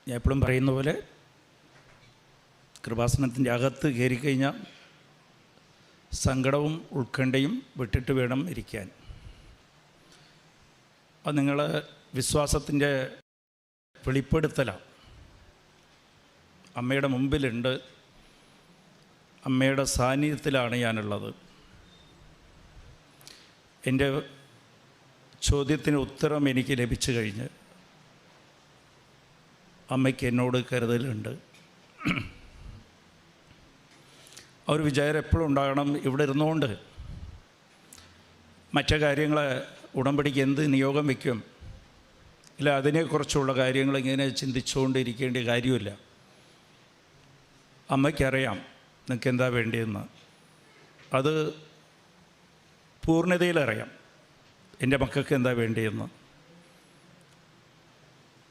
ഞാൻ എപ്പോഴും പറയുന്ന പോലെ കൃപാസനത്തിൻ്റെ അകത്ത് കയറിക്കഴിഞ്ഞാൽ സങ്കടവും ഉത്കണ്ഠയും വിട്ടിട്ട് വേണം ഇരിക്കാൻ. അത് നിങ്ങളെ വിശ്വാസത്തിൻ്റെ വെളിപ്പെടുത്തലാണ്. അമ്മയുടെ മുമ്പിലുണ്ട്, അമ്മയുടെ സാന്നിധ്യത്തിലാണ് ഞാനുള്ളത്. എൻ്റെ ചോദ്യത്തിന് ഉത്തരം എനിക്ക് ലഭിച്ചു കഴിഞ്ഞ് അമ്മയ്ക്ക് എന്നോട് കരുതലുണ്ട്. ആ ഒരു വിചാരം എപ്പോഴും ഉണ്ടാകണം. ഇവിടെ ഇരുന്നുകൊണ്ട് മറ്റു കാര്യങ്ങളെ ഉടമ്പടിക്ക് എന്ത് നിയോഗം വയ്ക്കും, ഇല്ല അതിനെക്കുറിച്ചുള്ള കാര്യങ്ങൾ ഇങ്ങനെ ചിന്തിച്ചുകൊണ്ടിരിക്കേണ്ട കാര്യമില്ല. അമ്മയ്ക്കറിയാം നിങ്ങൾക്ക് എന്താ വേണ്ടിയെന്ന്. അത് പൂർണ്ണതയിലറിയാം എൻ്റെ മക്കൾക്ക് എന്താ വേണ്ടിയെന്ന്.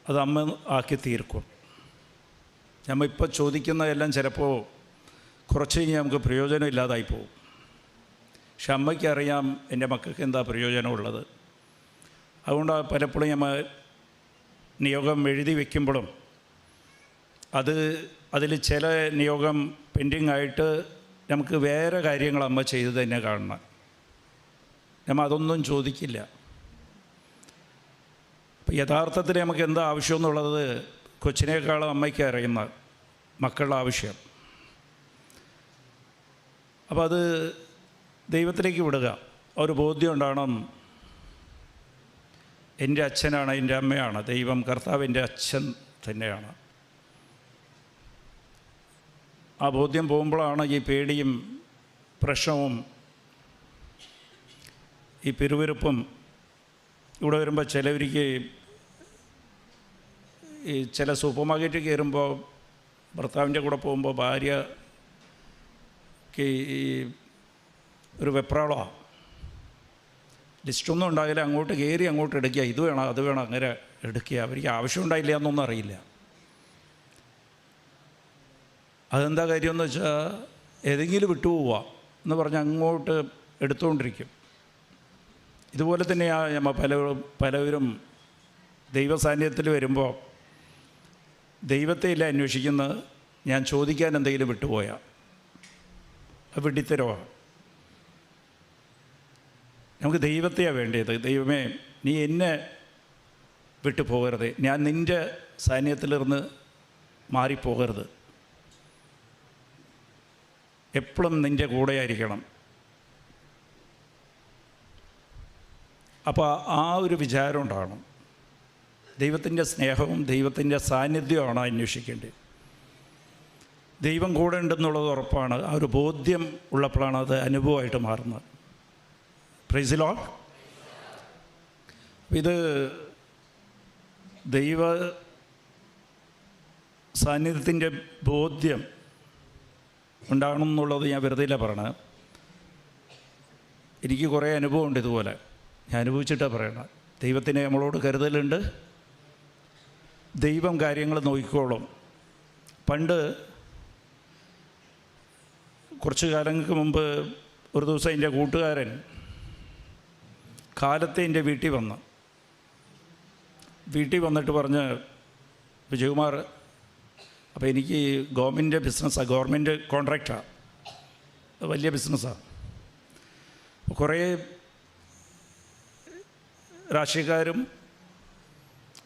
അത് അമ്മ ആക്കി തീർക്കും. നമ്മൾ ഇപ്പോൾ ചോദിക്കുന്നതെല്ലാം ചിലപ്പോൾ കുറച്ച് കഴിഞ്ഞാൽ നമുക്ക് പ്രയോജനം ഇല്ലാതായി പോകും. പക്ഷെ അമ്മയ്ക്കറിയാം എൻ്റെ മക്കൾക്ക് എന്താ പ്രയോജനമുള്ളത്. അതുകൊണ്ട് പലപ്പോഴും നമ്മൾ നിയോഗം എഴുതി വയ്ക്കുമ്പോഴും അതിൽ ചില നിയോഗം പെൻഡിങ് ആയിട്ട് നമുക്ക് വേറെ കാര്യങ്ങൾ അമ്മ ചെയ്ത് തന്നെ കാണണം. നമ്മൾ അതൊന്നും ചോദിക്കില്ല. അപ്പോൾ യഥാർത്ഥത്തിൽ നമുക്ക് എന്താ ആവശ്യമെന്നുള്ളത് കൊച്ചിനേക്കാളും അമ്മയ്ക്ക് അറിയുന്ന മക്കളുടെ ആവശ്യം. അപ്പോൾ അത് ദൈവത്തിലേക്ക് വിടുക. ഒരു ബോധ്യം ഉണ്ടാകണം, എൻ്റെ അച്ഛനാണ്, എൻ്റെ അമ്മയാണ്, ദൈവം കർത്താവ് എൻ്റെ അച്ഛൻ തന്നെയാണ്. ആ ബോധ്യം പോകുമ്പോഴാണ് ഈ പേടിയും പ്രശ്നവും ഈ പിറുവിറുപ്പും ഇവിടെ വരുമ്പോൾ ചിലവർക്ക് ഈ ചില സൂപ്പർ മാർക്കറ്റിൽ കയറുമ്പോൾ ഭർത്താവിൻ്റെ കൂടെ പോകുമ്പോൾ ഭാര്യയ്ക്ക് ഈ ഒരു വെപ്രാളമാണ്. ലിസ്റ്റൊന്നും ഉണ്ടാകില്ല, അങ്ങോട്ട് കയറി അങ്ങോട്ട് എടുക്കുക, ഇത് വേണം അത് വേണം അങ്ങനെ എടുക്കുക. അവർക്ക് ആവശ്യമുണ്ടായില്ല എന്നൊന്നും അറിയില്ല. അതെന്താ കാര്യമെന്ന് വെച്ചാൽ ഏതെങ്കിലും വിട്ടുപോവുക എന്ന് പറഞ്ഞാൽ അങ്ങോട്ട് എടുത്തുകൊണ്ടിരിക്കും. ഇതുപോലെ തന്നെയാണ് പലവരും ദൈവസാന്നിധ്യത്തിൽ വരുമ്പോൾ ദൈവത്തെയില്ല അന്വേഷിക്കുന്നത്, ഞാൻ ചോദിക്കാൻ എന്തെങ്കിലും വിട്ടുപോയാൽ അത് വിഡിത്തരമാണ്. നമുക്ക് ദൈവത്തെയാണ് വേണ്ടത്. ദൈവമേ, നീ എന്നെ വിട്ടു പോകരുത്, ഞാൻ നിൻ്റെ സാന്നിധ്യത്തിലിരുന്ന് മാറിപ്പോകരുത്, എപ്പോഴും നിൻ്റെ കൂടെയായിരിക്കണം. അപ്പോൾ ആ ഒരു വിചാരം ഉണ്ടാകണം. ദൈവത്തിൻ്റെ സ്നേഹവും ദൈവത്തിൻ്റെ സാന്നിധ്യവുമാണ് അന്വേഷിക്കേണ്ടത്. ദൈവം കൂടെ ഉണ്ടെന്നുള്ളത് ഉറപ്പാണ്. ആ ഒരു ബോധ്യം ഉള്ളപ്പോഴാണ് അത് അനുഭവമായിട്ട് മാറുന്നത്. Price the Lord. ഇത് ദൈവ സാന്നിധ്യത്തിൻ്റെ ബോധ്യം ഉണ്ടാകണം എന്നുള്ളത് ഞാൻ വെറുതെയില്ല പറയണത്. എനിക്ക് കുറേ അനുഭവമുണ്ട് ഇതുപോലെ. ഞാൻ അനുഭവിച്ചിട്ടാണ് പറയണത്. ദൈവത്തിന് നമ്മളോട് കരുതലുണ്ട്. ദൈവം കാര്യങ്ങൾ നോക്കിക്കോളും. പണ്ട് കുറച്ച് കാലങ്ങൾക്ക് മുമ്പ് ഒരു ദിവസം എൻ്റെ കൂട്ടുകാരൻ കാലത്തെ എൻ്റെ വീട്ടിൽ വന്നിട്ട് പറഞ്ഞ്, വിജയകുമാർ, അപ്പോൾ എനിക്ക് ഗവൺമെൻറ് ബിസിനസ്സാണ്, ഗവൺമെൻറ് കോൺട്രാക്റ്റാണ്, വലിയ ബിസിനസ്സാണ്. കുറേ രാഷ്ട്രീയക്കാരും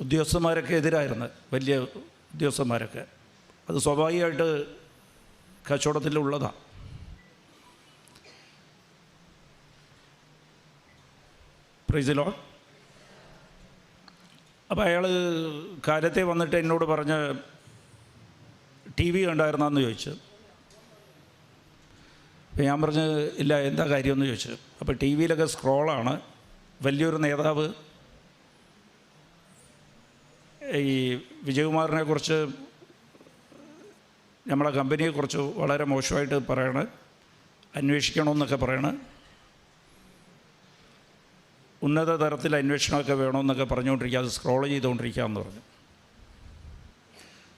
ഉദ്യോഗസ്ഥന്മാരൊക്കെ എതിരായിരുന്നു, വലിയ ഉദ്യോഗസ്ഥന്മാരൊക്കെ. അത് സ്വാഭാവികമായിട്ട് കച്ചവടത്തിലുള്ളതാണ്. Price the Lord. അപ്പോൾ അയാൾ കാലത്തെ വന്നിട്ട് എന്നോട് പറഞ്ഞ്, ടി വി കണ്ടായിരുന്നെന്ന് ചോദിച്ചു. അപ്പോൾ ഞാൻ പറഞ്ഞ് ഇല്ല, എന്താ കാര്യമെന്ന് ചോദിച്ചു. അപ്പോൾ ടി വിയിലൊക്കെ സ്ക്രോളാണ്. വലിയൊരു നേതാവ് ഈ വിജയകുമാറിനെ കുറിച്ച്, നമ്മളെ കമ്പനിയെക്കുറിച്ച് വളരെ മോശമായിട്ട് പറയണ, അന്വേഷിക്കണമെന്നൊക്കെ പറയണ, ഉന്നത തരത്തിൽ അന്വേഷണമൊക്കെ വേണമെന്നൊക്കെ പറഞ്ഞുകൊണ്ടിരിക്കുക, അത് സ്ക്രോൾ ചെയ്തുകൊണ്ടിരിക്കുകയെന്ന് പറഞ്ഞു.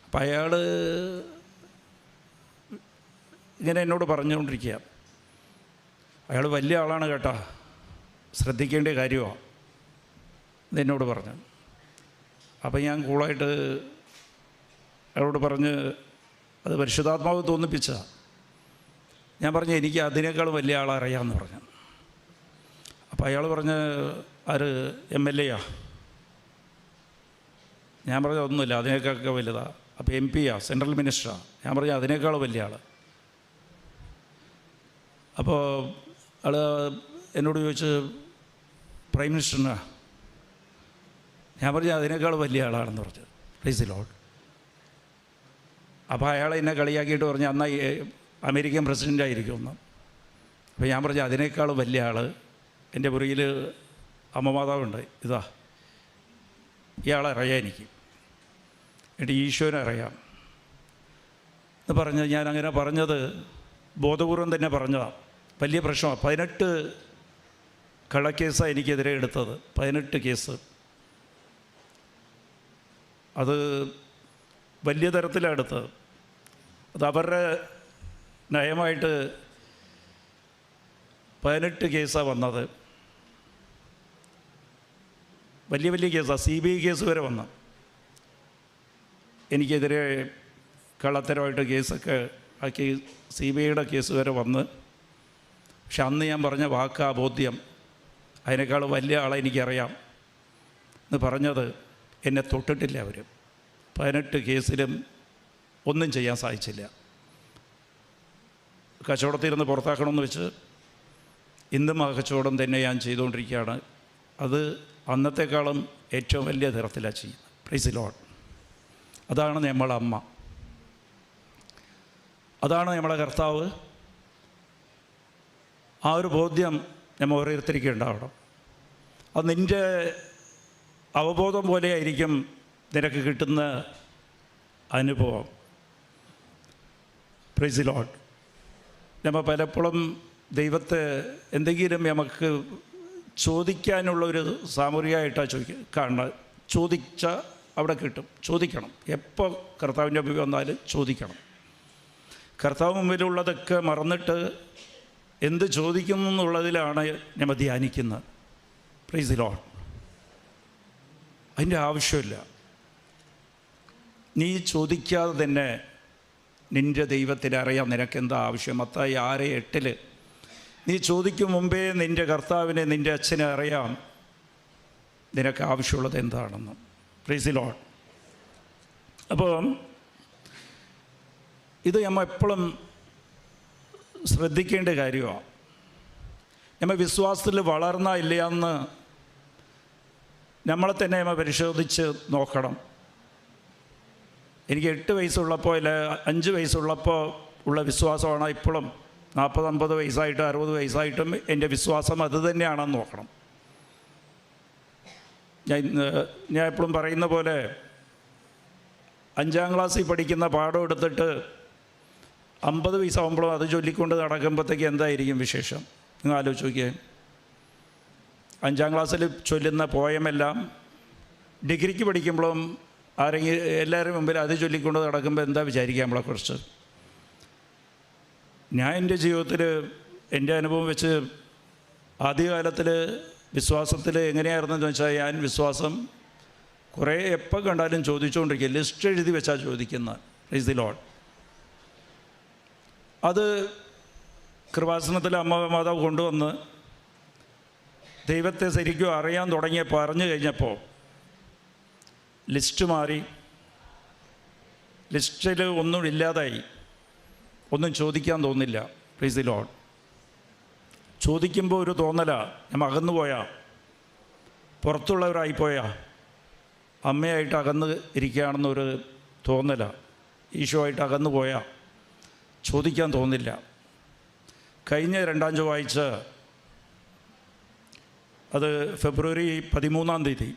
അപ്പം അയാൾ ഇങ്ങനെ എന്നോട് പറഞ്ഞുകൊണ്ടിരിക്കുക, അയാൾ വലിയ ആളാണ് കേട്ടോ, ശ്രദ്ധിക്കേണ്ട കാര്യമാണ് ഇതെന്നോട് പറഞ്ഞു. അപ്പം ഞാൻ കൂളായിട്ട് അയാളോട് പറഞ്ഞ് അത് പരിശുദ്ധാത്മാവ് തോന്നിപ്പിച്ച. ഞാൻ പറഞ്ഞു എനിക്ക് അതിനേക്കാൾ വലിയ ആളെ അറിയാമെന്ന് പറഞ്ഞു. അപ്പോൾ അയാൾ പറഞ്ഞ് ആര് MLA ഞാൻ പറഞ്ഞ ഒന്നുമില്ല, അതിനേക്കാളൊക്കെ വലുതാണ്. അപ്പോൾ MP സെൻട്രൽ മിനിസ്റ്ററാണ്. ഞാൻ പറഞ്ഞു അതിനേക്കാൾ വലിയ ആൾ. അപ്പോൾ ആൾ എന്നോട് ചോദിച്ച് പ്രൈം മിനിസ്റ്ററിനാ. ഞാൻ പറഞ്ഞു അതിനേക്കാൾ വലിയ ആളാണെന്ന് പറഞ്ഞു. Price the Lord. അപ്പോൾ അയാൾ എന്നെ കളിയാക്കിയിട്ട് പറഞ്ഞു എന്നാൽ അമേരിക്കൻ പ്രസിഡൻ്റായിരിക്കുമെന്ന്. അപ്പോൾ ഞാൻ പറഞ്ഞു അതിനേക്കാൾ വലിയ ആൾ എൻ്റെ മുറിയിൽ അമ്മമാതാവുണ്ട്, ഇതാ ഇയാളറിയാം എനിക്ക്, എന്നിട്ട് ഈശോനെ അറിയാം എന്ന് പറഞ്ഞ് ഞാൻ അങ്ങനെ പറഞ്ഞത് ബോധപൂർവം തന്നെ പറഞ്ഞതാണ്. വലിയ പ്രശ്നമാണ്. 18 കള്ളക്കേസാണ് എനിക്കെതിരെ എടുത്തത്. 18 കേസ്. അത് വലിയ തരത്തിലാണ് എടുത്തത്. അത് അവരുടെ നയമായിട്ട് 18 കേസാണ് വന്നത്. വലിയ വലിയ കേസാണ്. CBI കേസ് വരെ വന്നു എനിക്കെതിരെ. കള്ളത്തരമായിട്ട് കേസൊക്കെ ആക്കി CBIയുടെ കേസ് വരെ വന്ന്. പക്ഷെ അന്ന് ഞാൻ പറഞ്ഞ വാക്കാ ബോധ്യം, അതിനേക്കാൾ വലിയ ആളെ എനിക്കറിയാം എന്ന് പറഞ്ഞത് എന്നെ തൊട്ടിട്ടില്ല. അവർ 18 കേസിലും ഒന്നും ചെയ്യാൻ സാധിച്ചില്ല. കച്ചവടത്തിൽ നിന്ന് പുറത്താക്കണമെന്ന് വെച്ച് ഇന്നും ആ കച്ചവടം തന്നെ ഞാൻ ചെയ്തുകൊണ്ടിരിക്കുകയാണ്. അത് അന്നത്തെക്കാളും ഏറ്റവും വലിയ തരത്തിലാണ് ചെയ്യുന്നത്. Price the Lord. അതാണ് നമ്മളെ അമ്മ, അതാണ് നമ്മളെ കർത്താവ്. ആ ഒരു ബോധ്യം നമ്മൾ ഓരോരുത്തർക്കും ഉണ്ടാവണം. അത് നിൻ്റെ അവബോധം പോലെയായിരിക്കും നിനക്ക് കിട്ടുന്ന അനുഭവം. Price the Lord. നമ്മൾ പലപ്പോഴും ദൈവത്തെ എന്തെങ്കിലും നമുക്ക് ചോദിക്കാനുള്ളൊരു സാമൂഹികമായിട്ടാണ് കാണുന്നത്. ചോദിച്ചാൽ അവിടെ കിട്ടും. ചോദിക്കണം. എപ്പോൾ കർത്താവിൻ്റെ മുമ്പിൽ വന്നാലും ചോദിക്കണം. കർത്താവ് മുമ്പിലുള്ളതൊക്കെ മറന്നിട്ട് എന്ത് ചോദിക്കുന്നു എന്നുള്ളതിലാണ് നമ്മൾ ധ്യാനിക്കുന്നത്. Praise the Lord. അതിൻ്റെ ആവശ്യമില്ല. നീ ചോദിക്കാതെ തന്നെ നിൻ്റെ ദൈവത്തിന് അറിയാം നിനക്കെന്താ ആവശ്യം. മത്തായി 6:8 നീ ചോദിക്കും മുമ്പേ നിൻ്റെ കർത്താവിനെ, നിൻ്റെ അച്ഛനെ അറിയാം നിനക്ക് ആവശ്യമുള്ളത് എന്താണെന്ന്. Price the Lord. അപ്പോൾ ഇത് നമ്മൾ എപ്പോഴും ശ്രദ്ധിക്കേണ്ട കാര്യമാണ്. നമ്മൾ വിശ്വാസത്തിൽ വളർന്നാ ഇല്ലയെന്ന് നമ്മളെ തന്നെ നമ്മൾ പരിശോധിച്ച് നോക്കണം. എനിക്ക് 8 വയസ്സുള്ളപ്പോൾ അല്ല 5 വയസ്സുള്ളപ്പോൾ ഉള്ള വിശ്വാസമാണ് ഇപ്പോഴും 40-50 വയസ്സായിട്ടും 60 വയസ്സായിട്ടും എൻ്റെ വിശ്വാസം അത് തന്നെയാണെന്ന് നോക്കണം. ഞാൻ എപ്പോഴും പറയുന്ന പോലെ 5ാം ക്ലാസ്സിൽ പഠിക്കുന്ന പാഠം എടുത്തിട്ട് 50 വയസ്സാകുമ്പോഴും അത് ചൊല്ലിക്കൊണ്ട് നടക്കുമ്പോഴത്തേക്ക് എന്തായിരിക്കും വിശേഷം? നിങ്ങൾ ആലോചിച്ച് നോക്കിയേ. 5ാം ക്ലാസ്സിൽ ചൊല്ലുന്ന പോയമെല്ലാം ഡിഗ്രിക്ക് പഠിക്കുമ്പോഴും ആരെങ്കിലും എല്ലാവരും മുമ്പിൽ അത് ചൊല്ലിക്കൊണ്ട് നടക്കുമ്പോൾ എന്താ വിചാരിക്കുക നമ്മളെക്കുറിച്ച്? ഞാൻ എൻ്റെ ജീവിതത്തിൽ എൻ്റെ അനുഭവം വെച്ച് ആദ്യകാലത്തിൽ വിശ്വാസത്തിൽ എങ്ങനെയായിരുന്നെന്ന് വെച്ചാൽ ഞാൻ വിശ്വാസം കുറേ എപ്പോൾ കണ്ടാലും ചോദിച്ചുകൊണ്ടിരിക്കുക. ലിസ്റ്റ് എഴുതി വെച്ചാൽ ചോദിക്കുന്ന. Price the Lord. അത് കൃപാസനത്തിൽ അമ്മ മാതാവ് കൊണ്ടുവന്ന് ദൈവത്തെ ശരിക്കും അറിയാൻ തുടങ്ങിയ പറഞ്ഞു കഴിഞ്ഞപ്പോൾ ലിസ്റ്റ് മാറി. ലിസ്റ്റിൽ ഒന്നും ഇല്ലാതായി. ഒന്നും ചോദിക്കാൻ തോന്നില്ല. Price the Lord. ചോദിക്കുമ്പോൾ ഒരു തോന്നലാ, ഞാൻ അകന്നു പോയാ, പുറത്തുള്ളവരായിപ്പോയാ, അമ്മയായിട്ട് അകന്ന് ഇരിക്കുകയാണെന്നൊരു തോന്നല. ഈശോ ആയിട്ട് അകന്നു പോയാൽ ചോദിക്കാൻ തോന്നില്ല. കഴിഞ്ഞ 2ാം ചൊവ്വാഴ്ച, അത് ഫെബ്രുവരി 13-ാം തീയതി,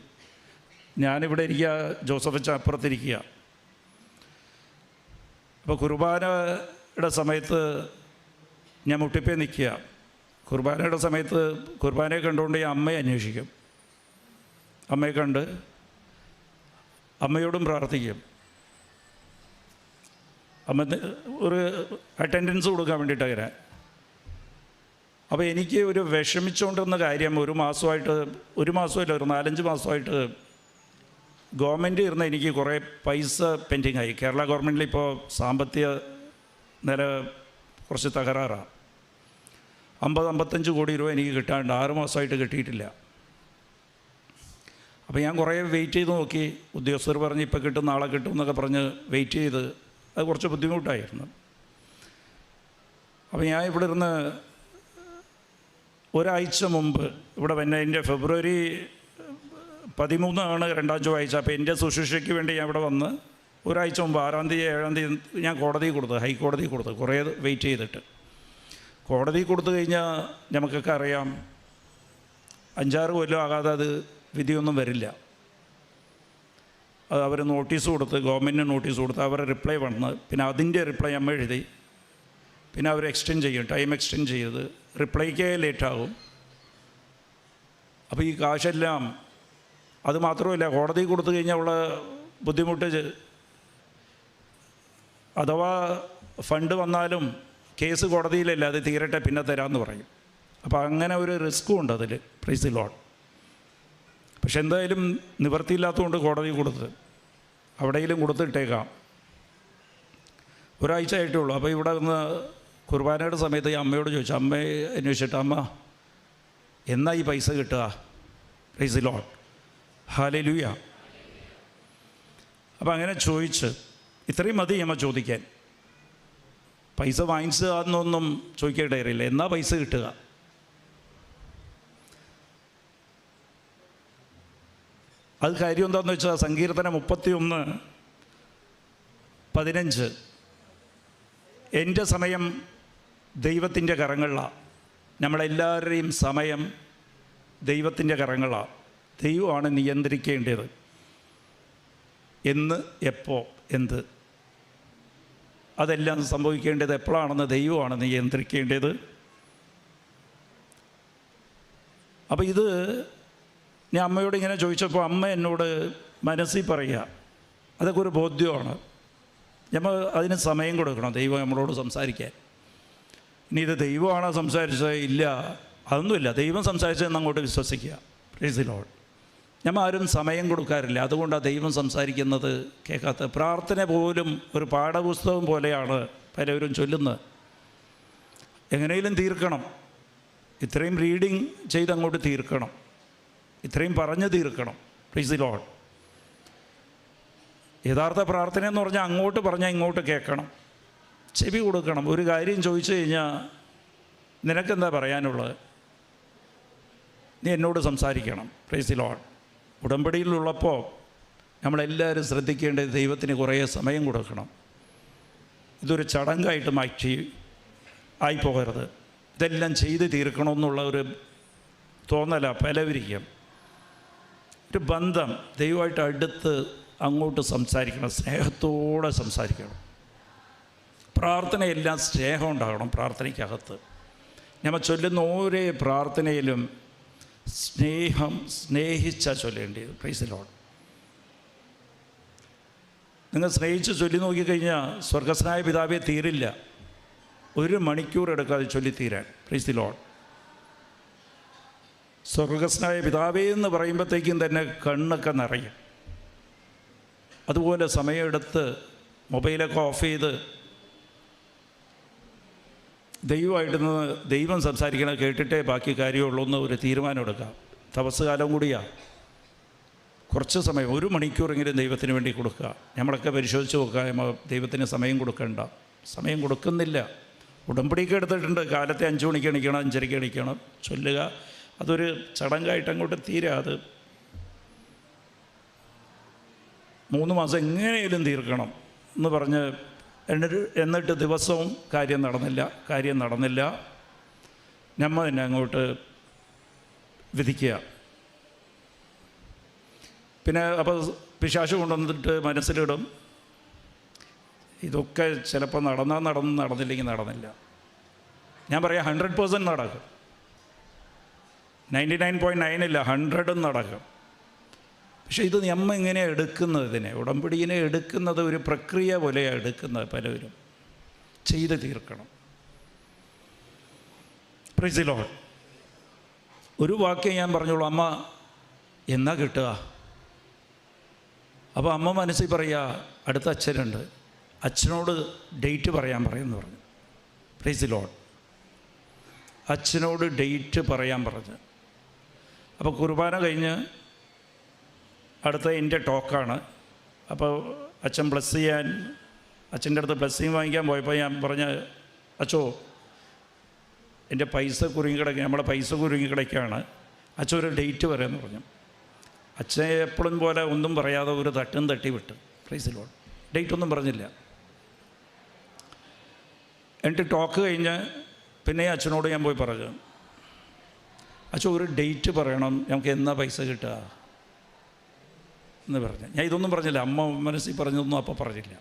ഞാനിവിടെ ഇരിക്കുക, ജോസഫച്ച അപ്പുറത്തിരിക്കുക. അപ്പോൾ കുർബാനയുടെ സമയത്ത് ഞാൻ മുട്ടിപ്പേ നിൽക്കുക. കുർബാനയുടെ സമയത്ത് കുർബാനയെ കണ്ടുകൊണ്ട് ഈ അമ്മയെ അന്വേഷിക്കും. അമ്മയെ കണ്ട് അമ്മയോടും പ്രാർത്ഥിക്കും. അമ്മ ഒരു അറ്റൻഡൻസ് കൊടുക്കാൻ വേണ്ടിയിട്ട് അങ്ങനെ. അപ്പോൾ എനിക്ക് ഒരു വിഷമിച്ചുകൊണ്ടിരുന്ന കാര്യം ഒരു മാസമല്ല, ഒരു 4-5 മാസമായിട്ട് ഗവൺമെൻറ് ഇരുന്ന് എനിക്ക് കുറേ പൈസ പെൻഡിങ് ആയി. കേരള ഗവൺമെൻറ്റിൽ ഇപ്പോൾ സാമ്പത്തിക നില കുറച്ച് തകരാറാണ്. 50-55 കോടി രൂപ എനിക്ക് കിട്ടാണ്ട് 6 മാസമായിട്ട് കിട്ടിയിട്ടില്ല. അപ്പോൾ ഞാൻ കുറേ വെയിറ്റ് ചെയ്ത് നോക്കി. ഉദ്യോഗസ്ഥർ പറഞ്ഞ് ഇപ്പോൾ കിട്ടും, നാളെ കിട്ടും എന്നൊക്കെ പറഞ്ഞ് വെയിറ്റ് ചെയ്ത് അത് കുറച്ച് ബുദ്ധിമുട്ടായിരുന്നു. അപ്പോൾ ഞാൻ ഇവിടെ ഇരുന്ന് ഒരാഴ്ച മുമ്പ് ഇവിടെ വന്നെ, എൻ്റെ ഫെബ്രുവരി 13 2-ാം ചൊവ്വാഴ്ച. അപ്പോൾ എൻ്റെ ശുശ്രൂഷയ്ക്ക് വേണ്ടി ഞാൻ ഇവിടെ വന്ന് ഒരാഴ്ച മുമ്പ് 6-ാം തീയതി 7-ാം തീയതി ഞാൻ കോടതിയിൽ കൊടുത്തു, ഹൈക്കോടതിയിൽ കൊടുത്തു. കുറേ വെയിറ്റ് ചെയ്തിട്ട് കോടതിയിൽ കൊടുത്തു കഴിഞ്ഞാൽ നമുക്കൊക്കെ അറിയാം 5-6 കൊല്ലം ആകാതെ അത് വിധിയൊന്നും വരില്ല. അത് അവർ നോട്ടീസ് കൊടുത്ത്, ഗവൺമെൻറ്റിന് നോട്ടീസ് കൊടുത്ത്, അവരുടെ റിപ്ലൈ വന്ന്, പിന്നെ അതിൻ്റെ റിപ്ലൈ നമ്മൾ എഴുതി, പിന്നെ അവർ എക്സ്റ്റെൻഡ് ചെയ്യും, ടൈം എക്സ്റ്റെൻഡ് ചെയ്ത് റിപ്ലൈക്കേ ലേറ്റാകും. അപ്പോൾ ഈ കാശെല്ലാം, അത് മാത്രമല്ല കോടതി കൊടുത്തു കഴിഞ്ഞാൽ ഉള്ള ബുദ്ധിമുട്ട്, അഥവാ ഫണ്ട് വന്നാലും കേസ് കോടതിയിലല്ല, അത് തീരട്ടെ പിന്നെ തരാമെന്ന് പറയും. അപ്പോൾ അങ്ങനെ ഒരു റിസ്ക്കും ഉണ്ട് അതിൽ. Price the Lord. പക്ഷെ എന്തായാലും നിവൃത്തിയില്ലാത്തതുകൊണ്ട് കോടതി കൊടുത്ത്, അവിടെയെങ്കിലും കൊടുത്തിട്ടേക്കാം. ഒരാഴ്ച ആയിട്ടേ ഉള്ളൂ. അപ്പോൾ ഇവിടെ നിന്ന് കുർബാനയുടെ സമയത്ത് ഈ അമ്മയോട് ചോദിച്ചു, അമ്മയെ അന്വേഷിച്ചിട്ട്, അമ്മ എന്നാ ഈ പൈസ കിട്ടുക? Price the Lord. ഹല്ലേലൂയ. അപ്പോൾ അങ്ങനെ ചോദിച്ച്, ഇത്രയും മതി അമ്മ ചോദിക്കാൻ. പൈസ വാങ്ങിച്ചതെന്നൊന്നും ചോദിക്കേണ്ടറിയില്ല, എന്നാ പൈസ കിട്ടുക? അത് കാര്യം എന്താണെന്ന് വെച്ചാൽ സങ്കീർത്തനം 31:15, എൻ്റെ സമയം ദൈവത്തിൻ്റെ കരങ്ങളിലാണ്. നമ്മളെല്ലാവരുടെയും സമയം ദൈവത്തിൻ്റെ കരങ്ങളിലാണ്. ദൈവമാണ് നിയന്ത്രിക്കേണ്ടത്. എന്ന്, എപ്പോൾ, എന്ത്, അതെല്ലാം സംഭവിക്കേണ്ടത് എപ്പോഴാണെന്ന് ദൈവമാണ് നിയന്ത്രിക്കേണ്ടത്. അപ്പോൾ ഇത് ഞാൻ അമ്മയോട് ഇങ്ങനെ ചോദിച്ചപ്പോൾ അമ്മ എന്നോട് മനസ്സിൽ പറയുക, അതൊക്കെ ഒരു ബോധ്യമാണ്. നമ്മൾ അതിന് സമയം കൊടുക്കണം, ദൈവം നമ്മളോട് സംസാരിക്കാൻ. ഇനി ഇത് ദൈവമാണോ സംസാരിച്ചത്? ഇല്ല, അതൊന്നുമില്ല. ദൈവം സംസാരിച്ചതെന്ന് അങ്ങോട്ട് വിശ്വസിക്കുക. Price the Lord. നമ്മൾ ആരും സമയം കൊടുക്കാറില്ല, അതുകൊണ്ടാണ് ദൈവം സംസാരിക്കുന്നത് കേൾക്കാത്ത. പ്രാർത്ഥന പോലും ഒരു പാഠപുസ്തകം പോലെയാണ് പലവരും ചൊല്ലുന്നത്. എങ്ങനെയും തീർക്കണം, ഇത്രയും റീഡിങ് ചെയ്ത് അങ്ങോട്ട് തീർക്കണം, ഇത്രയും പറഞ്ഞ് തീർക്കണം. Price the Lord. യഥാർത്ഥ പ്രാർത്ഥന എന്ന് പറഞ്ഞാൽ അങ്ങോട്ട് പറഞ്ഞാൽ ഇങ്ങോട്ട് കേൾക്കണം, ചെവി കൊടുക്കണം. ഒരു കാര്യം ചോദിച്ചു കഴിഞ്ഞാൽ നിനക്കെന്താ പറയാനുള്ളത്? നീ എന്നോട് സംസാരിക്കണം. Price the Lord. ഉടമ്പടിയിലുള്ളപ്പോൾ നമ്മളെല്ലാവരും ശ്രദ്ധിക്കേണ്ടത് ദൈവത്തിന് കുറേ സമയം കൊടുക്കണം. ഇതൊരു ചടങ്ങായിട്ട് മാറ്റി ആയിപ്പോകരുത്. ഇതെല്ലാം ചെയ്ത് തീർക്കണമെന്നുള്ള ഒരു തോന്നല പലവരിക്കും. ഒരു ബന്ധം, ദൈവമായിട്ട് അടുത്ത് അങ്ങോട്ട് സംസാരിക്കണം, സ്നേഹത്തോടെ സംസാരിക്കണം. പ്രാർത്ഥനയെല്ലാം സ്നേഹം ഉണ്ടാകണം. പ്രാർത്ഥനയ്ക്കകത്ത് നമ്മൾ ചൊല്ലുന്ന ഓരോ പ്രാർത്ഥനയിലും സ്നേഹിച്ചാൽ ചൊല്ലേണ്ടത്. Praise the Lord. നിങ്ങൾ സ്നേഹിച്ച് ചൊല്ലി നോക്കിക്കഴിഞ്ഞാൽ സ്വർഗസ്നായ പിതാവേ തീരില്ല. 1 മണിക്കൂർ എടുക്കാതെ ചൊല്ലിത്തീരാൻ. Price the Lord. സ്വർഗസ്നായ പിതാവേ എന്ന് പറയുമ്പോഴത്തേക്കും തന്നെ കണ്ണൊക്കെ നിറയും. അതുപോലെ സമയമെടുത്ത് മൊബൈലൊക്കെ ഓഫ് ചെയ്ത് ദൈവമായിട്ട് നിന്ന് ദൈവം സംസാരിക്കണത് കേട്ടിട്ടേ ബാക്കി കാര്യമുള്ളൂ എന്ന് ഒരു തീരുമാനം എടുക്കാം. തപസ്സുകാലം കൂടിയാണ്. കുറച്ച് സമയം, 1 മണിക്കൂറെങ്കിലും ദൈവത്തിന് വേണ്ടി കൊടുക്കുക. നമ്മളൊക്കെ പരിശോധിച്ച് നോക്കുക, ദൈവത്തിന് സമയം കൊടുക്കണ്ട. സമയം കൊടുക്കുന്നില്ല. ഉടമ്പടിയൊക്കെ എടുത്തിട്ടുണ്ട്, കാലത്തെ 5 മണിക്ക് എണിക്കണം, 5:30 എണിക്കണം, ചൊല്ലുക. അതൊരു ചടങ്ങായിട്ട് അങ്ങോട്ട് തീരാ. അത് 3 മാസം എങ്ങനെയും തീർക്കണം എന്ന് പറഞ്ഞ് എന്നിട്ട് ദിവസവും കാര്യം നടന്നില്ല. നമ്മൾ തന്നെ അങ്ങോട്ട് വിധിക്കുക. പിന്നെ അപ്പോൾ പിശാച് കൊണ്ടുവന്നിട്ട് മനസ്സിലിടും, ഇതൊക്കെ ചിലപ്പോൾ നടന്നില്ലെങ്കിൽ നടന്നില്ല. ഞാൻ പറയാം 100% നടക്കും. 99.9 ഇല്ല, 100 നടക്കും. പക്ഷേ ഇത് നമ്മ എങ്ങനെയാണ് എടുക്കുന്നത്? ഇതിനെ ഉടമ്പടിയെ എടുക്കുന്നത് ഒരു പ്രക്രിയ പോലെയാണ് എടുക്കുന്നത്. പലവരും ചെയ്ത് തീർക്കണം. Price the Lord. ഒരു വാക്യം ഞാൻ പറഞ്ഞോളൂ, അമ്മ എന്നാ കിട്ടുക? അപ്പോൾ അമ്മ മനസ്സിൽ പറയുക, അടുത്ത അച്ഛനുണ്ട്, അച്ഛനോട് ഡേറ്റ് പറയാൻ പറയുമെന്ന് പറഞ്ഞു. Price the Lord. അച്ഛനോട് ഡേറ്റ് പറയാൻ പറഞ്ഞു. അപ്പോൾ കുർബാന കഴിഞ്ഞ് അടുത്ത എൻ്റെ ടോക്കാണ്. അപ്പോൾ അച്ഛൻ ബ്ലസ് ചെയ്യാൻ, അച്ഛൻ്റെ അടുത്ത് ബ്ലെസ്സിങ് വാങ്ങിക്കാൻ പോയപ്പോൾ ഞാൻ പറഞ്ഞ, അച്ഛോ എൻ്റെ പൈസ കുരുങ്ങി കിടക്കുക, നമ്മളെ പൈസ കുരുങ്ങി കിടക്കുകയാണ്, അച്ഛൻ ഒരു ഡേറ്റ് പറയാമെന്ന് പറഞ്ഞു. അച്ഛൻ എപ്പോഴും പോലെ ഒന്നും പറയാതെ ഒരു തട്ടും തട്ടി വിട്ട്. Price the Lord. ഡേറ്റ് ഒന്നും പറഞ്ഞില്ല. എന്നിട്ട് ടോക്ക് കഴിഞ്ഞ് പിന്നെ അച്ഛനോട് ഞാൻ പോയി പറഞ്ഞു, അച്ഛൻ ഒരു ഡേറ്റ് പറയണം, നമുക്ക് എന്നാ പൈസ കിട്ടുക എന്ന് പറഞ്ഞു. ഞാൻ ഇതൊന്നും പറഞ്ഞില്ല, അമ്മ മനസ്സിൽ പറഞ്ഞതൊന്നും അപ്പോൾ പറഞ്ഞില്ല.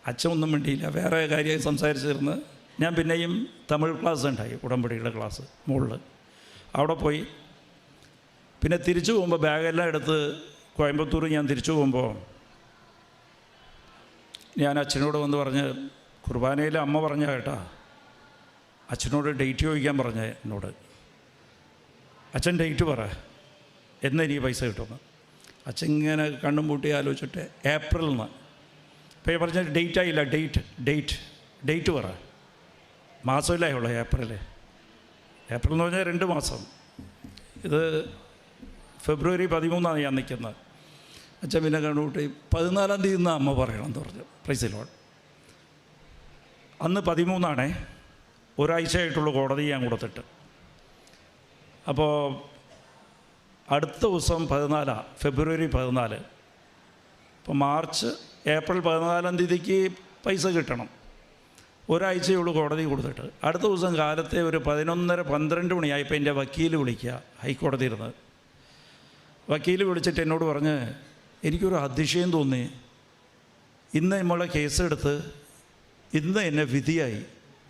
അച്ഛൻ ഒന്നും മിണ്ടിയില്ല, വേറെ കാര്യമായി സംസാരിച്ചിരുന്ന്. ഞാൻ പിന്നെയും തമിഴ് ക്ലാസ് ഉണ്ടായി, ഉടമ്പടിയുടെ ക്ലാസ് മുകളിൽ. അവിടെ പോയി പിന്നെ തിരിച്ചു പോകുമ്പോൾ ബാഗെല്ലാം എടുത്ത് കോയമ്പത്തൂർ ഞാൻ തിരിച്ചു പോകുമ്പോൾ ഞാൻ അച്ഛനോട് വന്ന് പറഞ്ഞ്, കുർബാനയിൽ അമ്മ പറഞ്ഞ കേട്ടാ, അച്ഛനോട് ഡേറ്റ് ചോദിക്കാൻ പറഞ്ഞ എന്നോട്. അച്ഛൻ ഡേറ്റ് പറ, എന്ന് എനിക്ക് പൈസ കിട്ടുമെന്ന്. അച്ഛൻ ഇങ്ങനെ കണ്ണും പൂട്ടി ആലോചിച്ചിട്ട് ഏപ്രിലിൽ നിന്ന്. അപ്പോൾ ഞാൻ പറഞ്ഞ ഡേറ്റ് ആയില്ല, ഡേറ്റ് പറ. മാസമില്ലായുള്ളൂ ഏപ്രിൽ എന്ന് പറഞ്ഞാൽ 2 മാസം. ഇത് ഫെബ്രുവരി 13 ഞാൻ നിൽക്കുന്നത്. അച്ഛൻ പിന്നെ കണ്ടുകൂട്ടി 14 തീയതി നിന്ന് അമ്മ പറയണമെന്ന് പറഞ്ഞു. Price the Lord. അന്ന് 13 ഒരാഴ്ചയായിട്ടുള്ള കോടതി ഞാൻ കൊടുത്തിട്ട്. അപ്പോൾ അടുത്ത ദിവസം 14, ഫെബ്രുവരി 14. അപ്പോൾ ഏപ്രിൽ 14 തീയതിക്ക് പൈസ കിട്ടണം. ഒരാഴ്ചയുള്ളൂ കോടതി കൊടുത്തിട്ട്. അടുത്ത ദിവസം കാലത്തെ ഒരു 11:30-12 മണിയായപ്പോൾ എൻ്റെ വക്കീൽ വിളിക്കുക, ഹൈക്കോടതി ഇരുന്ന്. വക്കീൽ വിളിച്ചിട്ട് എന്നോട് പറഞ്ഞ്, എനിക്കൊരു അതിശയം തോന്നി, ഇന്ന് നമ്മളെ കേസെടുത്ത് ഇന്ന് എന്നെ വിധി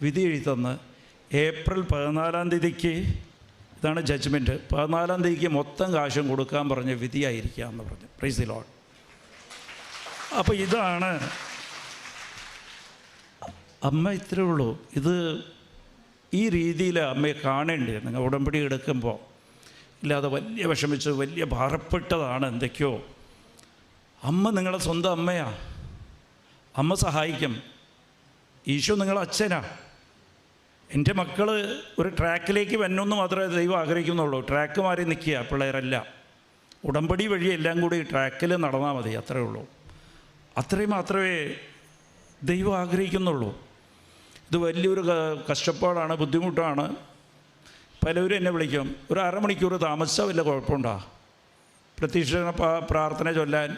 എഴുതി തന്ന് ഏപ്രിൽ 14 തീയതിക്ക്, ഇതാണ് ജഡ്ജ്മെൻറ്റ്, 14 തീയതിക്ക് മൊത്തം കാശും കൊടുക്കാൻ പറഞ്ഞ് വിധിയായിരിക്കുക എന്ന് പറഞ്ഞു. Price the Lord. അപ്പോൾ ഇതാണ് അമ്മ. ഇത്രേ ഉള്ളൂ. ഇത് ഈ രീതിയിൽ അമ്മയെ കാണേണ്ടത്. നിങ്ങൾ ഉടമ്പടി എടുക്കുമ്പോൾ ഇല്ലാതെ വലിയ വിഷമിച്ച് വലിയ ഭാരപ്പെട്ടതാണ് എന്തൊക്കെയോ. അമ്മ നിങ്ങളെ സ്വന്തം അമ്മയാ. അമ്മ സഹായിക്കും. ഈശോ നിങ്ങളെ അച്ഛനാ. എൻ്റെ മക്കൾ ഒരു ട്രാക്കിലേക്ക് വരണമെന്ന് മാത്രമേ ദൈവം ആഗ്രഹിക്കുന്നുള്ളൂ. ട്രാക്ക് മാറി നിൽക്കുക പിള്ളേരല്ല. ഉടമ്പടി വഴി എല്ലാം കൂടി ട്രാക്കിൽ നടന്നാൽ മതി, അത്രയേ ഉള്ളൂ. അത്രയും മാത്രമേ ദൈവം ആഗ്രഹിക്കുന്നുള്ളൂ. ഇത് വലിയൊരു കഷ്ടപ്പാടാണ്, ബുദ്ധിമുട്ടാണ്. പലവരും എന്നെ വിളിക്കും, ഒരു അരമണിക്കൂർ താമസിച്ചാൽ വല്ല കുഴപ്പമുണ്ടോ, പ്രതീക്ഷ പ്രാർത്ഥന ചൊല്ലാൻ